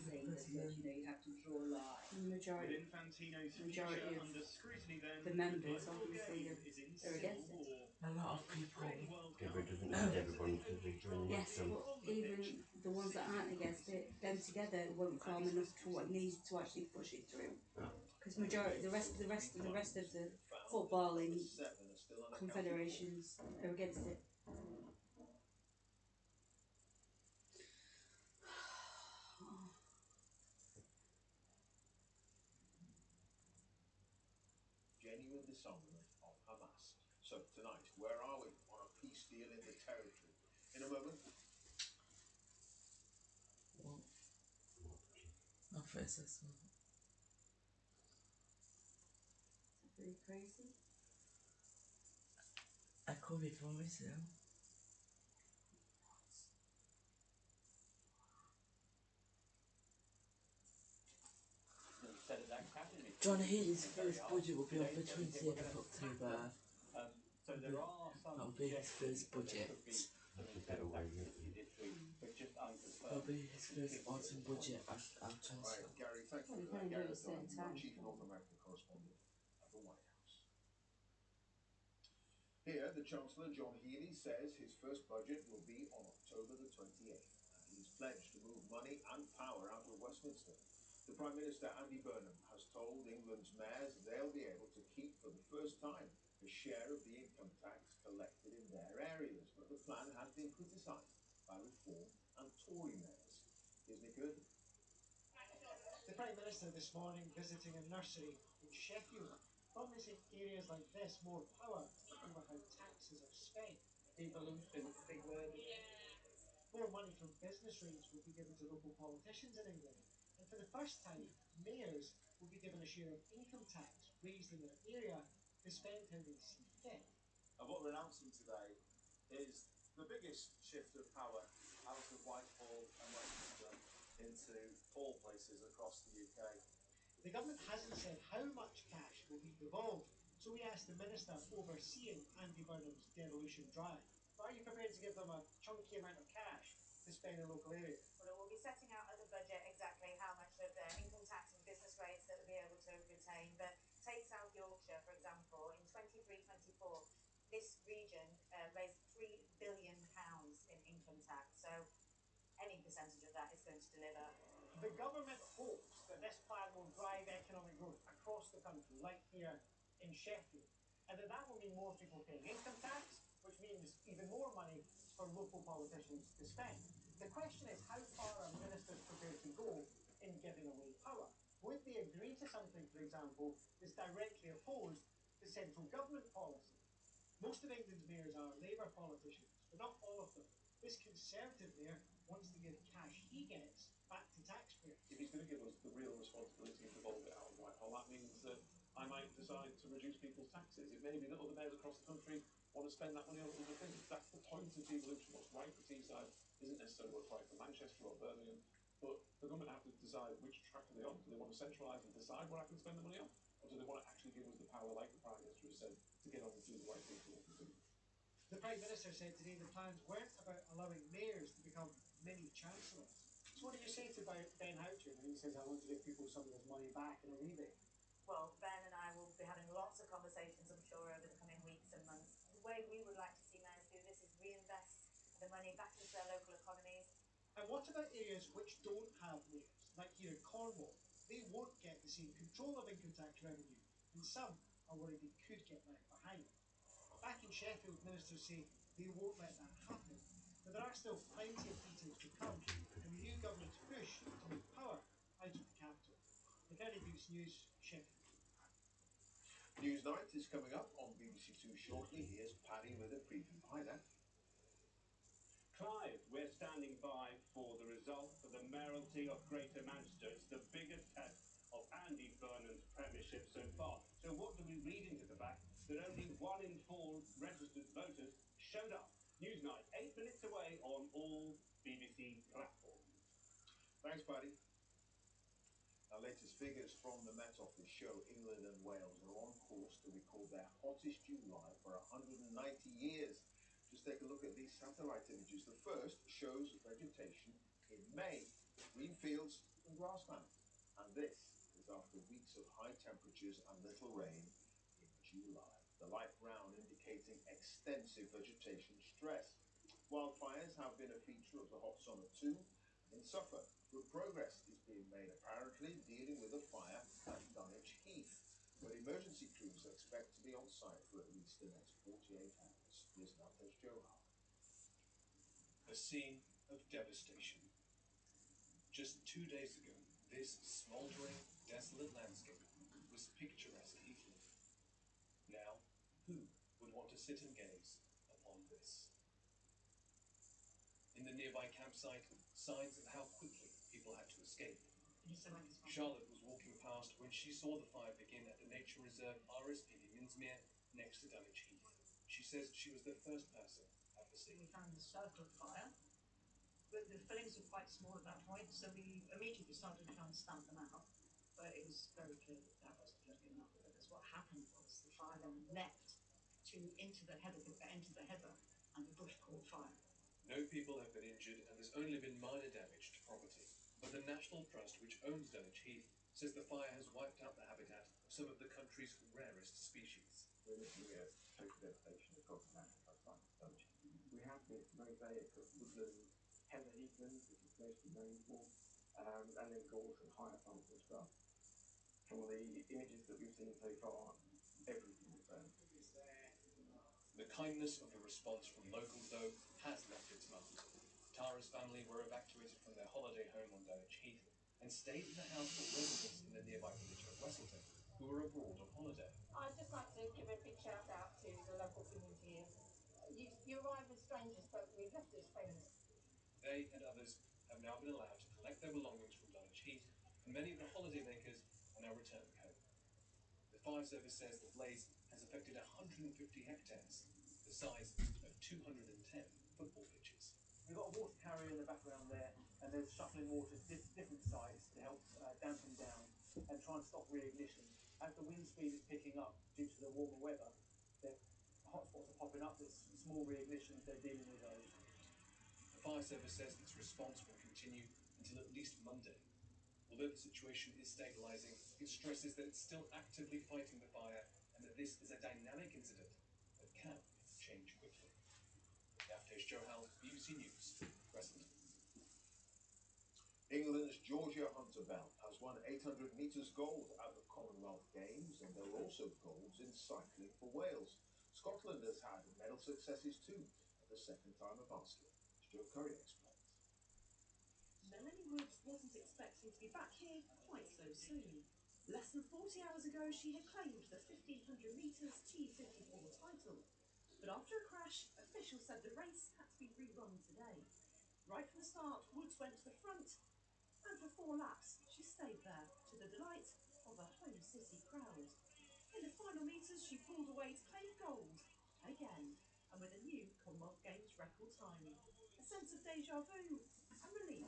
saying that you have to draw a line. With Majority Infantino's future of under scrutiny, then the members the obviously game is in are against it. A lot of people. Yeah, but it doesn't need everyone to be joining Yes, them. but even the ones that aren't against it, them together won't form enough to what needs to actually push it through. Because majority, the rest of the footballing confederations are against it. genuine disarmament of Hamas. So tonight, where are we on a peace deal in the territory? In a moment, What? My first assessment. Very crazy. I could be for myself. John Healy's first budget will be on the 20th of October. So there are some That'll be his first budget. That'll be his first autumn budget as Chancellor. right, Gary, thank Well, you we for that. can do Gary it at the same Dunn, time. Chief North American Correspondent at the White House. Here, the Chancellor, John Healey, says his first budget will be on October the 28th, and he's pledged to move money and power out of Westminster. The Prime Minister, Andy Burnham, has told England's mayors they'll be able to keep for the first time a share of the income tax collected in their areas, but the plan has been criticised by Reform and Tory mayors. Here's Nick Erdman. The Prime Minister this morning visiting a nursery in Sheffield, promising areas like this more power over how taxes are spent. Devolution, big word. More money from business rates will be given to local politicians in England. And for the first time, mayors will be given a share of income tax raised in their area to spend how they see fit. And what we're announcing today is the biggest shift of power out of Whitehall and Westminster into all places across the UK. The government hasn't said how much cash will be devolved, so we asked the minister overseeing Andy Burnham's devolution drive. Are you prepared to give them a chunky amount of cash to spend in local areas? Well, it will be setting out at the budget exactly how much of their income tax and business rates that they'll be able to retain. But take South Yorkshire, for example, in 23-24, this region raised £3 billion in income tax. So any percentage of that is going to deliver. The government hopes that this plan will drive economic growth across the country, like here in Sheffield, and that will mean more people paying income tax, which means even more money for local politicians to spend. The question is, how far are ministers prepared to go in giving away power? Would they agree to something, for example, that's directly opposed to central government policy? Most of England's mayors are Labour politicians, but not all of them. This Conservative mayor wants to give cash he gets back to taxpayers. If he's going to give us the real responsibility and devolve it out of Whitehall, that means that I might decide to reduce people's taxes. It may be that other mayors across the country want to spend that money on other things. That's the point of devolution. What's right for Teesside isn't necessarily what's right for Manchester or Birmingham, but the government have to decide which track are they on. Do they want to centralise and decide what I can spend the money on, or do they want to actually give us the power, like the Prime Minister has said, to get on and do the right thing for local people? The Prime Minister said today the plans weren't about allowing mayors to become mini chancellors. So what do you say to Ben Houchen when he says, I want to give people some of this money back in a rebate? Well, Ben and I will be having lots of conversations, I'm sure, over the coming weeks and months. The way we would like to see mayors do this is reinvest the money back into their local economies. And what about areas which don't have mayors, like here in Cornwall? They won't get the same control of income tax revenue, and some are worried they could get left behind. Back in Sheffield, ministers say they won't let that happen, but there are still plenty of details to come in the new government's push to move power out of the capital. The Early BBC News, Sheffield. Newsnight is coming up on BBC Two shortly. Here's Paddy with a preview. Hi there. Clive, we're standing by for the result for the mayoralty of Greater Manchester. It's the biggest test of Andy Burnham's premiership so far. So what do we read into the fact that only 1 in 4 registered voters showed up? Newsnight, 8 minutes away on all BBC platforms. Thanks, Paddy. Our latest figures from the Met Office show England and Wales are on course to record their hottest July for 190 years. Just take a look at these satellite images. The first shows vegetation in May, green fields and grassland. And this is after weeks of high temperatures and little rain in July. The light brown indicating extensive vegetation stress. Wildfires have been a feature of the hot summer too. In Suffolk, good progress is being made apparently dealing with a fire at Dunwich Heath, where emergency crews expect to be on site for at least the next 48 hours. Here's Natesh Johar. A scene of devastation. Just 2 days ago, this smouldering, desolate landscape was picturesque Heathland. want to sit and gaze upon this. In the nearby campsite, signs of how quickly people had to escape. Charlotte was walking past when she saw the fire begin at the nature reserve RSP in Minsmere, next to Dulwich Heath. She says she was the first person at the scene. We found the circle of fire, but the flames were quite small at that point, so we immediately started to try and stamp them out. But it was very clear that that wasn't going to be enough, because what happened was the fire then leapt into the heather, and the bush caught fire. No people have been injured and there's only been minor damage to property. But the National Trust, which owns Dulwich Heath, says the fire has wiped out the habitat of some of the country's rarest species. We're looking at total devastation across the National Trust site of Dulwich. We have this mosaic of woodland, heather heathlands, which is mostly rainfall, and then gorse and higher plants as well. From the images that we've seen so far, everything is burned. The kindness of the response from locals, though, has left its mark. Tara's family were evacuated from their holiday home on Dulwich Heath and stayed in the house of residents in the nearby village of Westleton, who were abroad on holiday. I'd just like to give a big shout out to the local community here. You arrive as strangers, but we've left as friends. They and others have now been allowed to collect their belongings from Dulwich Heath, and many of the holidaymakers are now returning home. The fire service says the blaze has affected 150 hectares, the size of 210 football pitches. We've got a water carrier in the background there, and there's shuttling water to different sites to help dampen down and try and stop reignition. As the wind speed is picking up due to the warmer weather, the hotspots are popping up. There's small reignitions, they're dealing with those. The fire service says its response will continue until at least Monday. Although the situation is stabilising, it stresses that it's still actively fighting the fire and that this is a dynamic incident that can change quickly. Yaftesh Johal, BBC News, Westleton. England's Georgia Hunter-Bell has won 800 metres gold at the Commonwealth Games, and there were also golds in cycling for Wales. Scotland has had medal successes too, at the second time of asking. Joe Curry explains. Melanie Woods wasn't expecting to be back here quite so soon. Less than 40 hours ago, she had claimed the 1500 metres T54 title. But after a crash, officials said the race had to be rerun today. Right from the start, Woods went to the front, and for 4 laps, she stayed there, to the delight of a home city crowd. In the final metres, she pulled away to claim gold, again, and with a new Commonwealth Games record time. A sense of deja vu and relief.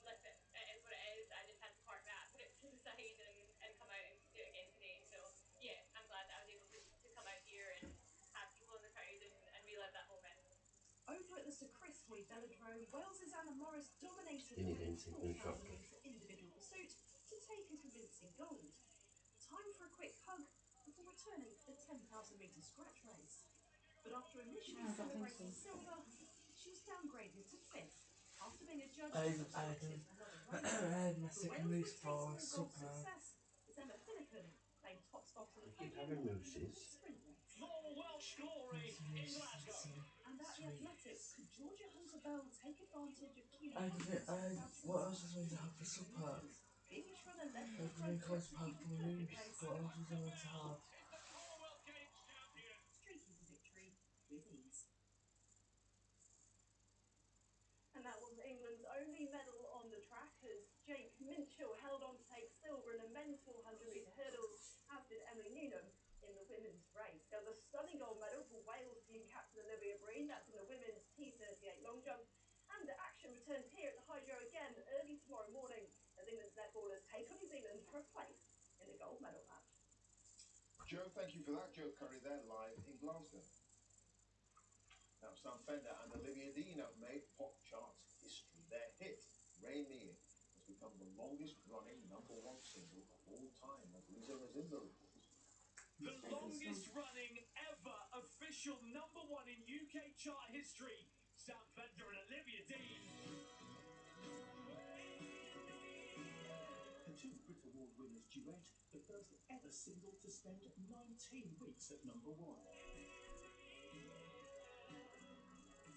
Listen, it is what it is. I just had to park that, put it to the side and come out and do it again today. So yeah, I'm glad that I was able to come out here and have people in the crowd and relive that moment. Over at the Sir Chris Hoy Velodrome, Wales's Anna Morris dominated You the need women's anything, 4,000 metre individual pursuit to take a convincing gold. Time for a quick hug before returning to the 10,000 metre scratch race. But after initially celebrating silver, she was downgraded to 5th after being adjudged I had my second moose for super. success. As Emma Finnegan claimed top spot on the Keep podium having in the mooses. sprint race. More Welsh glory in Glasgow. And at the athletics, could Georgia Hunter-Bell take advantage of Keely What else was going to have for super? English runner led I the was front going to to cause keep purple third moose. place. What else was going to have? Streaking to victory with ease. And that wasn't England's only medal on the track, as Jake Minchell held on to take silver in the men's 400 metre hurdles, as did Emily Newnham in the women's race. There was a stunning gold medal for Wales team captain Olivia Breen, that's in the women's T38 long jump. And action returns here at the Hydro again early tomorrow morning, as England's netballers take on New Zealand for a place in the gold medal match. Joe, thank you for that. Joe Curry there, live in Glasgow. Now, Sam Fender and Olivia Dean have made pop charts history. Their hit, Rain Me In, has become the longest-running #1 single of all time, as Lisa Mazinda reports. The longest-running ever official #1 in UK chart history. Sam Fender and Olivia Dean. The two Brit Award winners duet, the first ever single to spend 19 weeks at #1.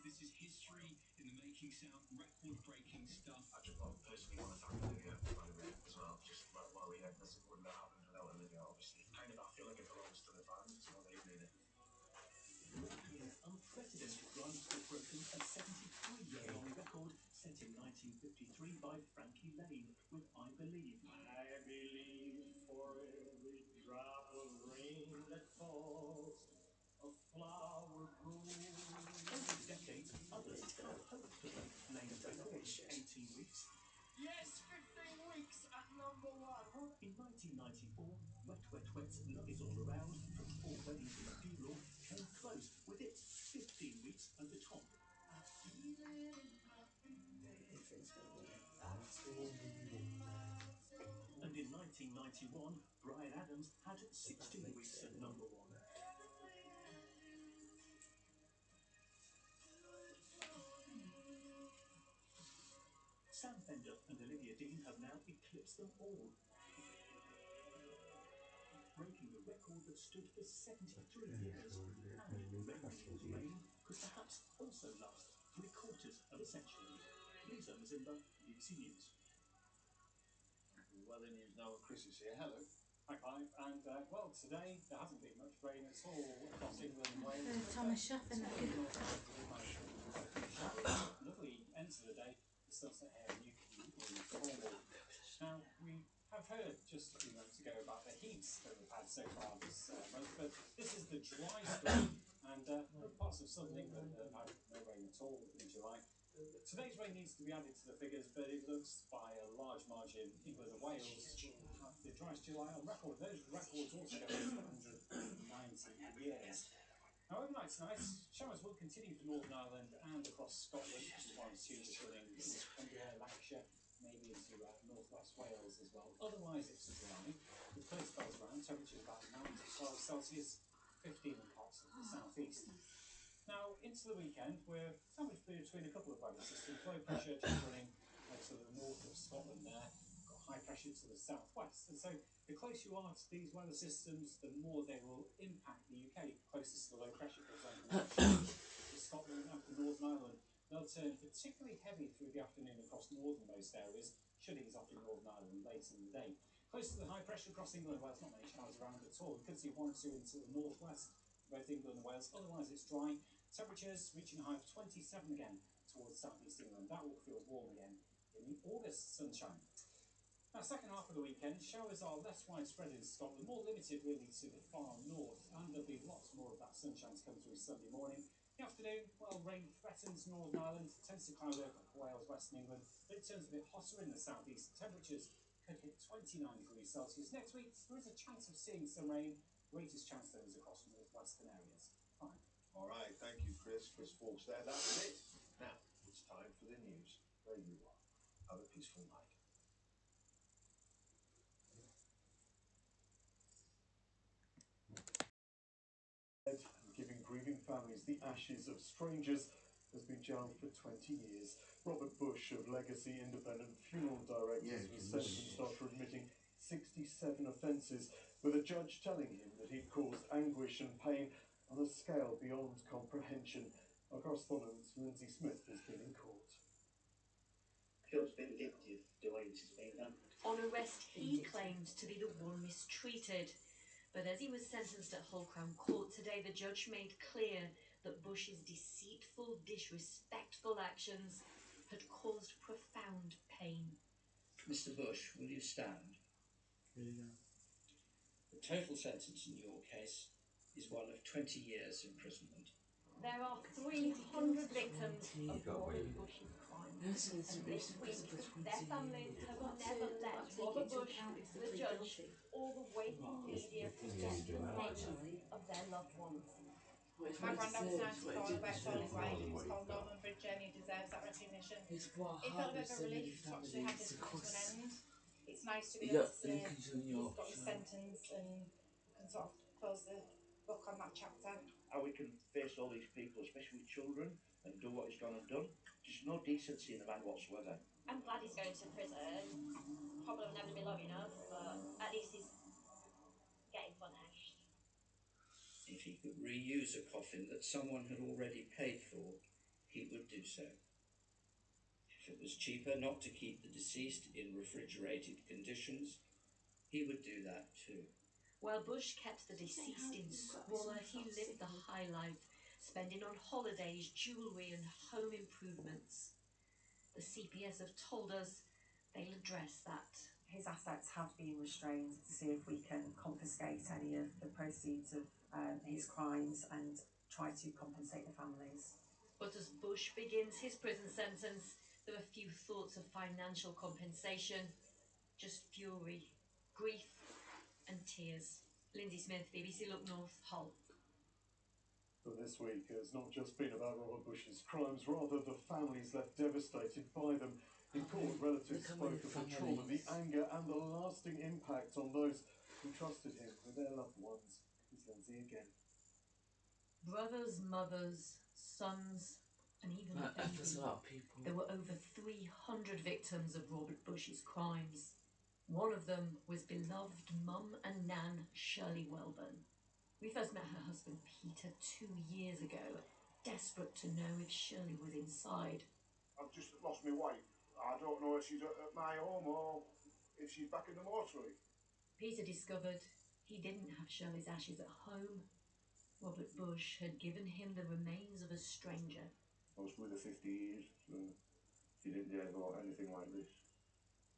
This is history in the making, sound, record-breaking stuff. I just personally want to thank Olivia, by the way, as well. Just while we had this, it wouldn't have happened without Olivia, obviously. Kind of, I feel like it belongs to the fans as well. presidential rights were broken a 73-year-long record set in 1953 by Frankie Lane with I Believe. I believe for every drop of rain that falls, a flower grows. Over decades, others have hoped to break Lane's record of 18 weeks. Yes, 15 weeks at number one. In 1994, Wet Wet Wet's Love Is All Around, from 4 Weddings and a Funeral, came close with its 15 weeks at the top. And in 1991, Bryan Adams had 16 weeks at number one. Sam Fender and Olivia Dean have now eclipsed them all, breaking the record that stood for 73 years. And Rainbow Rain could perhaps also last 3/4 of a century. Lisa Mazimba, BBC News. Weather news now, Chris is here. Hello. Hi, Clive. And, well, today there hasn't been much rain at all across England and Wales. Thomas Schaffen. Lovely end to the day. The sunset here in Cornwall. Now, we have heard just a few moments ago about the heat that we've had so far this month, but this is the dry spring, and parts of southern England have had no rain at all in July. Today's rain needs to be added to the figures, but it looks by a large margin England and Wales will have the driest July on record. Those records also go back to 190 years. Now, overnight tonight, showers will continue for Northern Ireland and across Scotland, while students running into Cumbria, Lancashire, maybe into northwest Wales as well. Otherwise, it's dry, with clear spells around, temperatures about 9 to 12 Celsius, 15 in parts of the southeast. Now, into the weekend, we're sandwiched between a couple of weather systems. Low pressure just running to the north of Scotland there, got high pressure to the southwest. And so, the closer you are to these weather systems, the more they will impact the UK. Closest to the low pressure, for example, to Scotland and to Northern Ireland. They'll turn particularly heavy through the afternoon across northernmost areas, should ease off in Northern Ireland later in the day. Close to the high pressure across England and Wales, not many showers around at all. We could see 1 or 2 into the northwest, both England and Wales. Otherwise, it's dry. Temperatures reaching a high of 27 again towards southeast England. That will feel warm again in the August sunshine. Now, second half of the weekend, showers are less widespread in Scotland, more limited really to the far north, and there'll be lots more of that sunshine to come through Sunday morning. In the afternoon, well, rain threatens Northern Ireland, tends to cloud over Wales, Western England, but it turns a bit hotter in the southeast. Temperatures could hit 29 degrees Celsius. Next week, there is a chance of seeing some rain. Greatest chance there is across northwestern areas. Fine. All right, thank you, Chris. Chris Fawkes there. That was it. Now, it's time for the news, where you are. Have a peaceful night. Giving grieving families the ashes of strangers has been jailed for 20 years. Robert Bush of Legacy Independent Funeral Directors was sentenced after admitting 67 offences, with a judge telling him that he'd caused anguish and pain on a scale beyond comprehension. Our correspondent Lindsay Smith has been in court. Feels vindictive the way this has been done. On arrest, he claimed to be the one mistreated. But as he was sentenced at Hull Crown Court today, the judge made clear that Bush's deceitful, disrespectful actions had caused profound pain. Mr. Bush, will you stand? The total sentence in your case is one of 20 years imprisonment. There are 300 victims of Robert Bush's crimes. And this week, their families have never let Robert Bush, the judge, or the waiting media forget the names of their loved ones. My granddad was 94, worked all his life. It's called Norman Bridger and he deserves that recognition. It felt a bit of a relief to actually have this come to an end. It's nice to be able to say he's got his sentence and can sort of close the book on that chapter. How we can face all these people, especially with children, and do what he's gone and done. There's no decency in the man whatsoever. I'm glad he's going to prison. Probably will never be long enough, but at least he's getting punished. If he could reuse a coffin that someone had already paid for, he would do so. If it was cheaper not to keep the deceased in refrigerated conditions, he would do that too. While Bush kept the deceased in squalor, he lived the high life, spending on holidays, jewellery and home improvements. The CPS have told us they'll address that. His assets have been restrained to see if we can confiscate any of the proceeds of his crimes and try to compensate the families. But as Bush begins his prison sentence, there are few thoughts of financial compensation, just fury, grief and tears. Lindsay Smith, BBC Look North, Hull. But this week has not just been about Robert Bush's crimes, rather the families left devastated by them. In court, relatives spoke of the trauma, the anger and the lasting impact on those who trusted him with their loved ones. Here's Lindsay again. Brothers, mothers, sons and even a baby. There were over 300 victims of Robert Bush's crimes. One of them was beloved mum and nan Shirley Welburn. We first met her husband Peter 2 years ago, desperate to know if Shirley was inside. I've just lost my wife. I don't know if she's at my home or if she's back in the mortuary. Peter discovered he didn't have Shirley's ashes at home. Robert Bush had given him the remains of a stranger. I was with her 50 years, so she didn't dare go anything like this.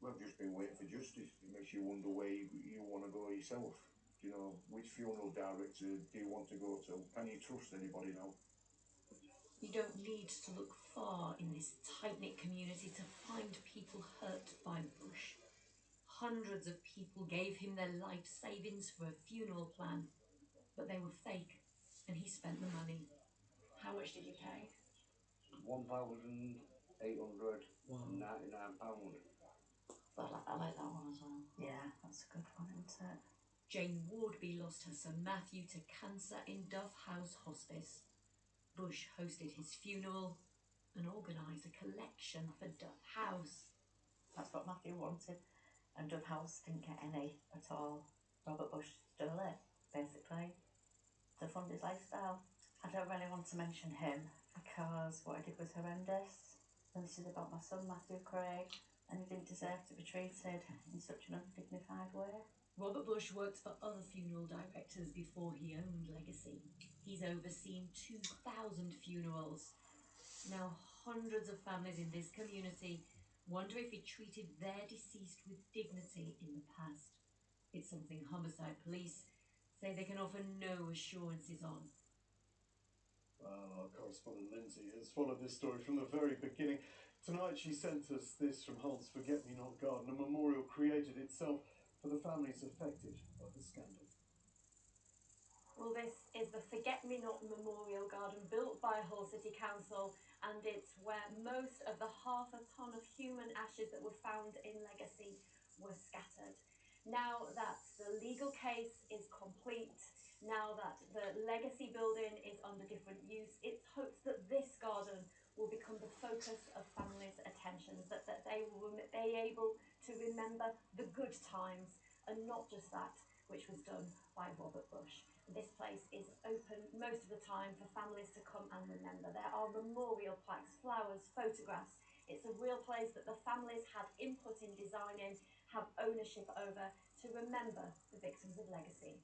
We've just been waiting for justice. It makes you wonder where you want to go yourself. You know, which funeral director do you want to go to? Can you trust anybody now? You don't need to look far in this tight-knit community to find people hurt by Bush. Hundreds of people gave him their life savings for a funeral plan, but they were fake, and he spent the money. How much did you pay? £1,899. I like that one as well. Yeah, that's a good one, isn't it? Jane Wardby lost her son Matthew to cancer in Dove House Hospice. Bush hosted his funeral and organised a collection for Dove House. That's what Matthew wanted, and Dove House didn't get any at all. Robert Bush stole it, basically, to fund his lifestyle. I don't really want to mention him because what he did was horrendous. And this is about my son Matthew Craig, and he didn't deserve to be treated in such an undignified way. Robert Bush worked for other funeral directors before he owned Legacy. He's overseen 2,000 funerals. Now hundreds of families in this community wonder if he treated their deceased with dignity in the past. It's something homicide police say they can offer no assurances on. Well, our correspondent Lindsay has followed this story from the very beginning. Tonight she sent us this from Hull's Forget-Me-Not Garden, a memorial created itself for the families affected by the scandal. Well, this is the Forget-Me-Not Memorial Garden built by Hull City Council, and it's where most of the half a tonne of human ashes that were found in Legacy were scattered. Now that the legal case is complete, now that the Legacy building is under different use, it's hoped that this garden will become the focus of families' attentions, that they will be able to remember the good times and not just that which was done by Robert Bush. This place is open most of the time for families to come and remember. There are memorial plaques, flowers, photographs. It's a real place that the families had input in designing, have ownership over, to remember the victims of Legacy.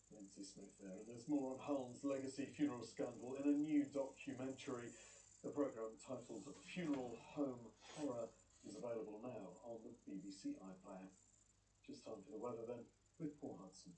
Lindsay Smith there, and there's more on Hull's Legacy funeral scandal in a new documentary. The programme titled Funeral Home Horror is available now on the BBC iPlayer. Just time for the weather then, with Paul Hudson.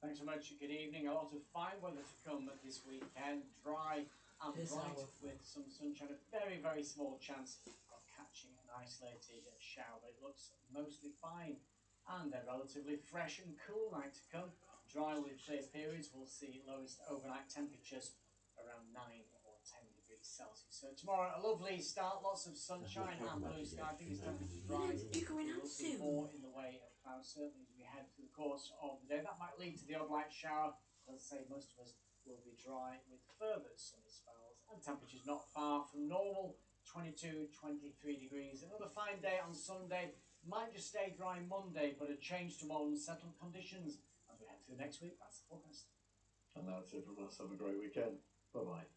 Thanks so much. Good evening. A lot of fine weather to come this weekend. Dry and bright with some sunshine. A very, very small chance of catching an isolated shower, but it looks mostly fine. And a relatively fresh and cool night to come. Dry with clear periods. We'll see lowest overnight temperatures around 9 or 10 degrees Celsius. So tomorrow, a lovely start. Lots of sunshine and blue sky. I think as temperatures rise, we'll see more in the way of clouds, certainly as we head through the course of the day. That might lead to the odd light shower. As I say, most of us will be dry with further sunny spells and temperatures not far from normal, 22, 23 degrees. Another fine day on Sunday. Might just stay dry Monday, but a change to more unsettled conditions as we head through next week. That's the forecast. And that's it from us. Have a great weekend. Bye-bye.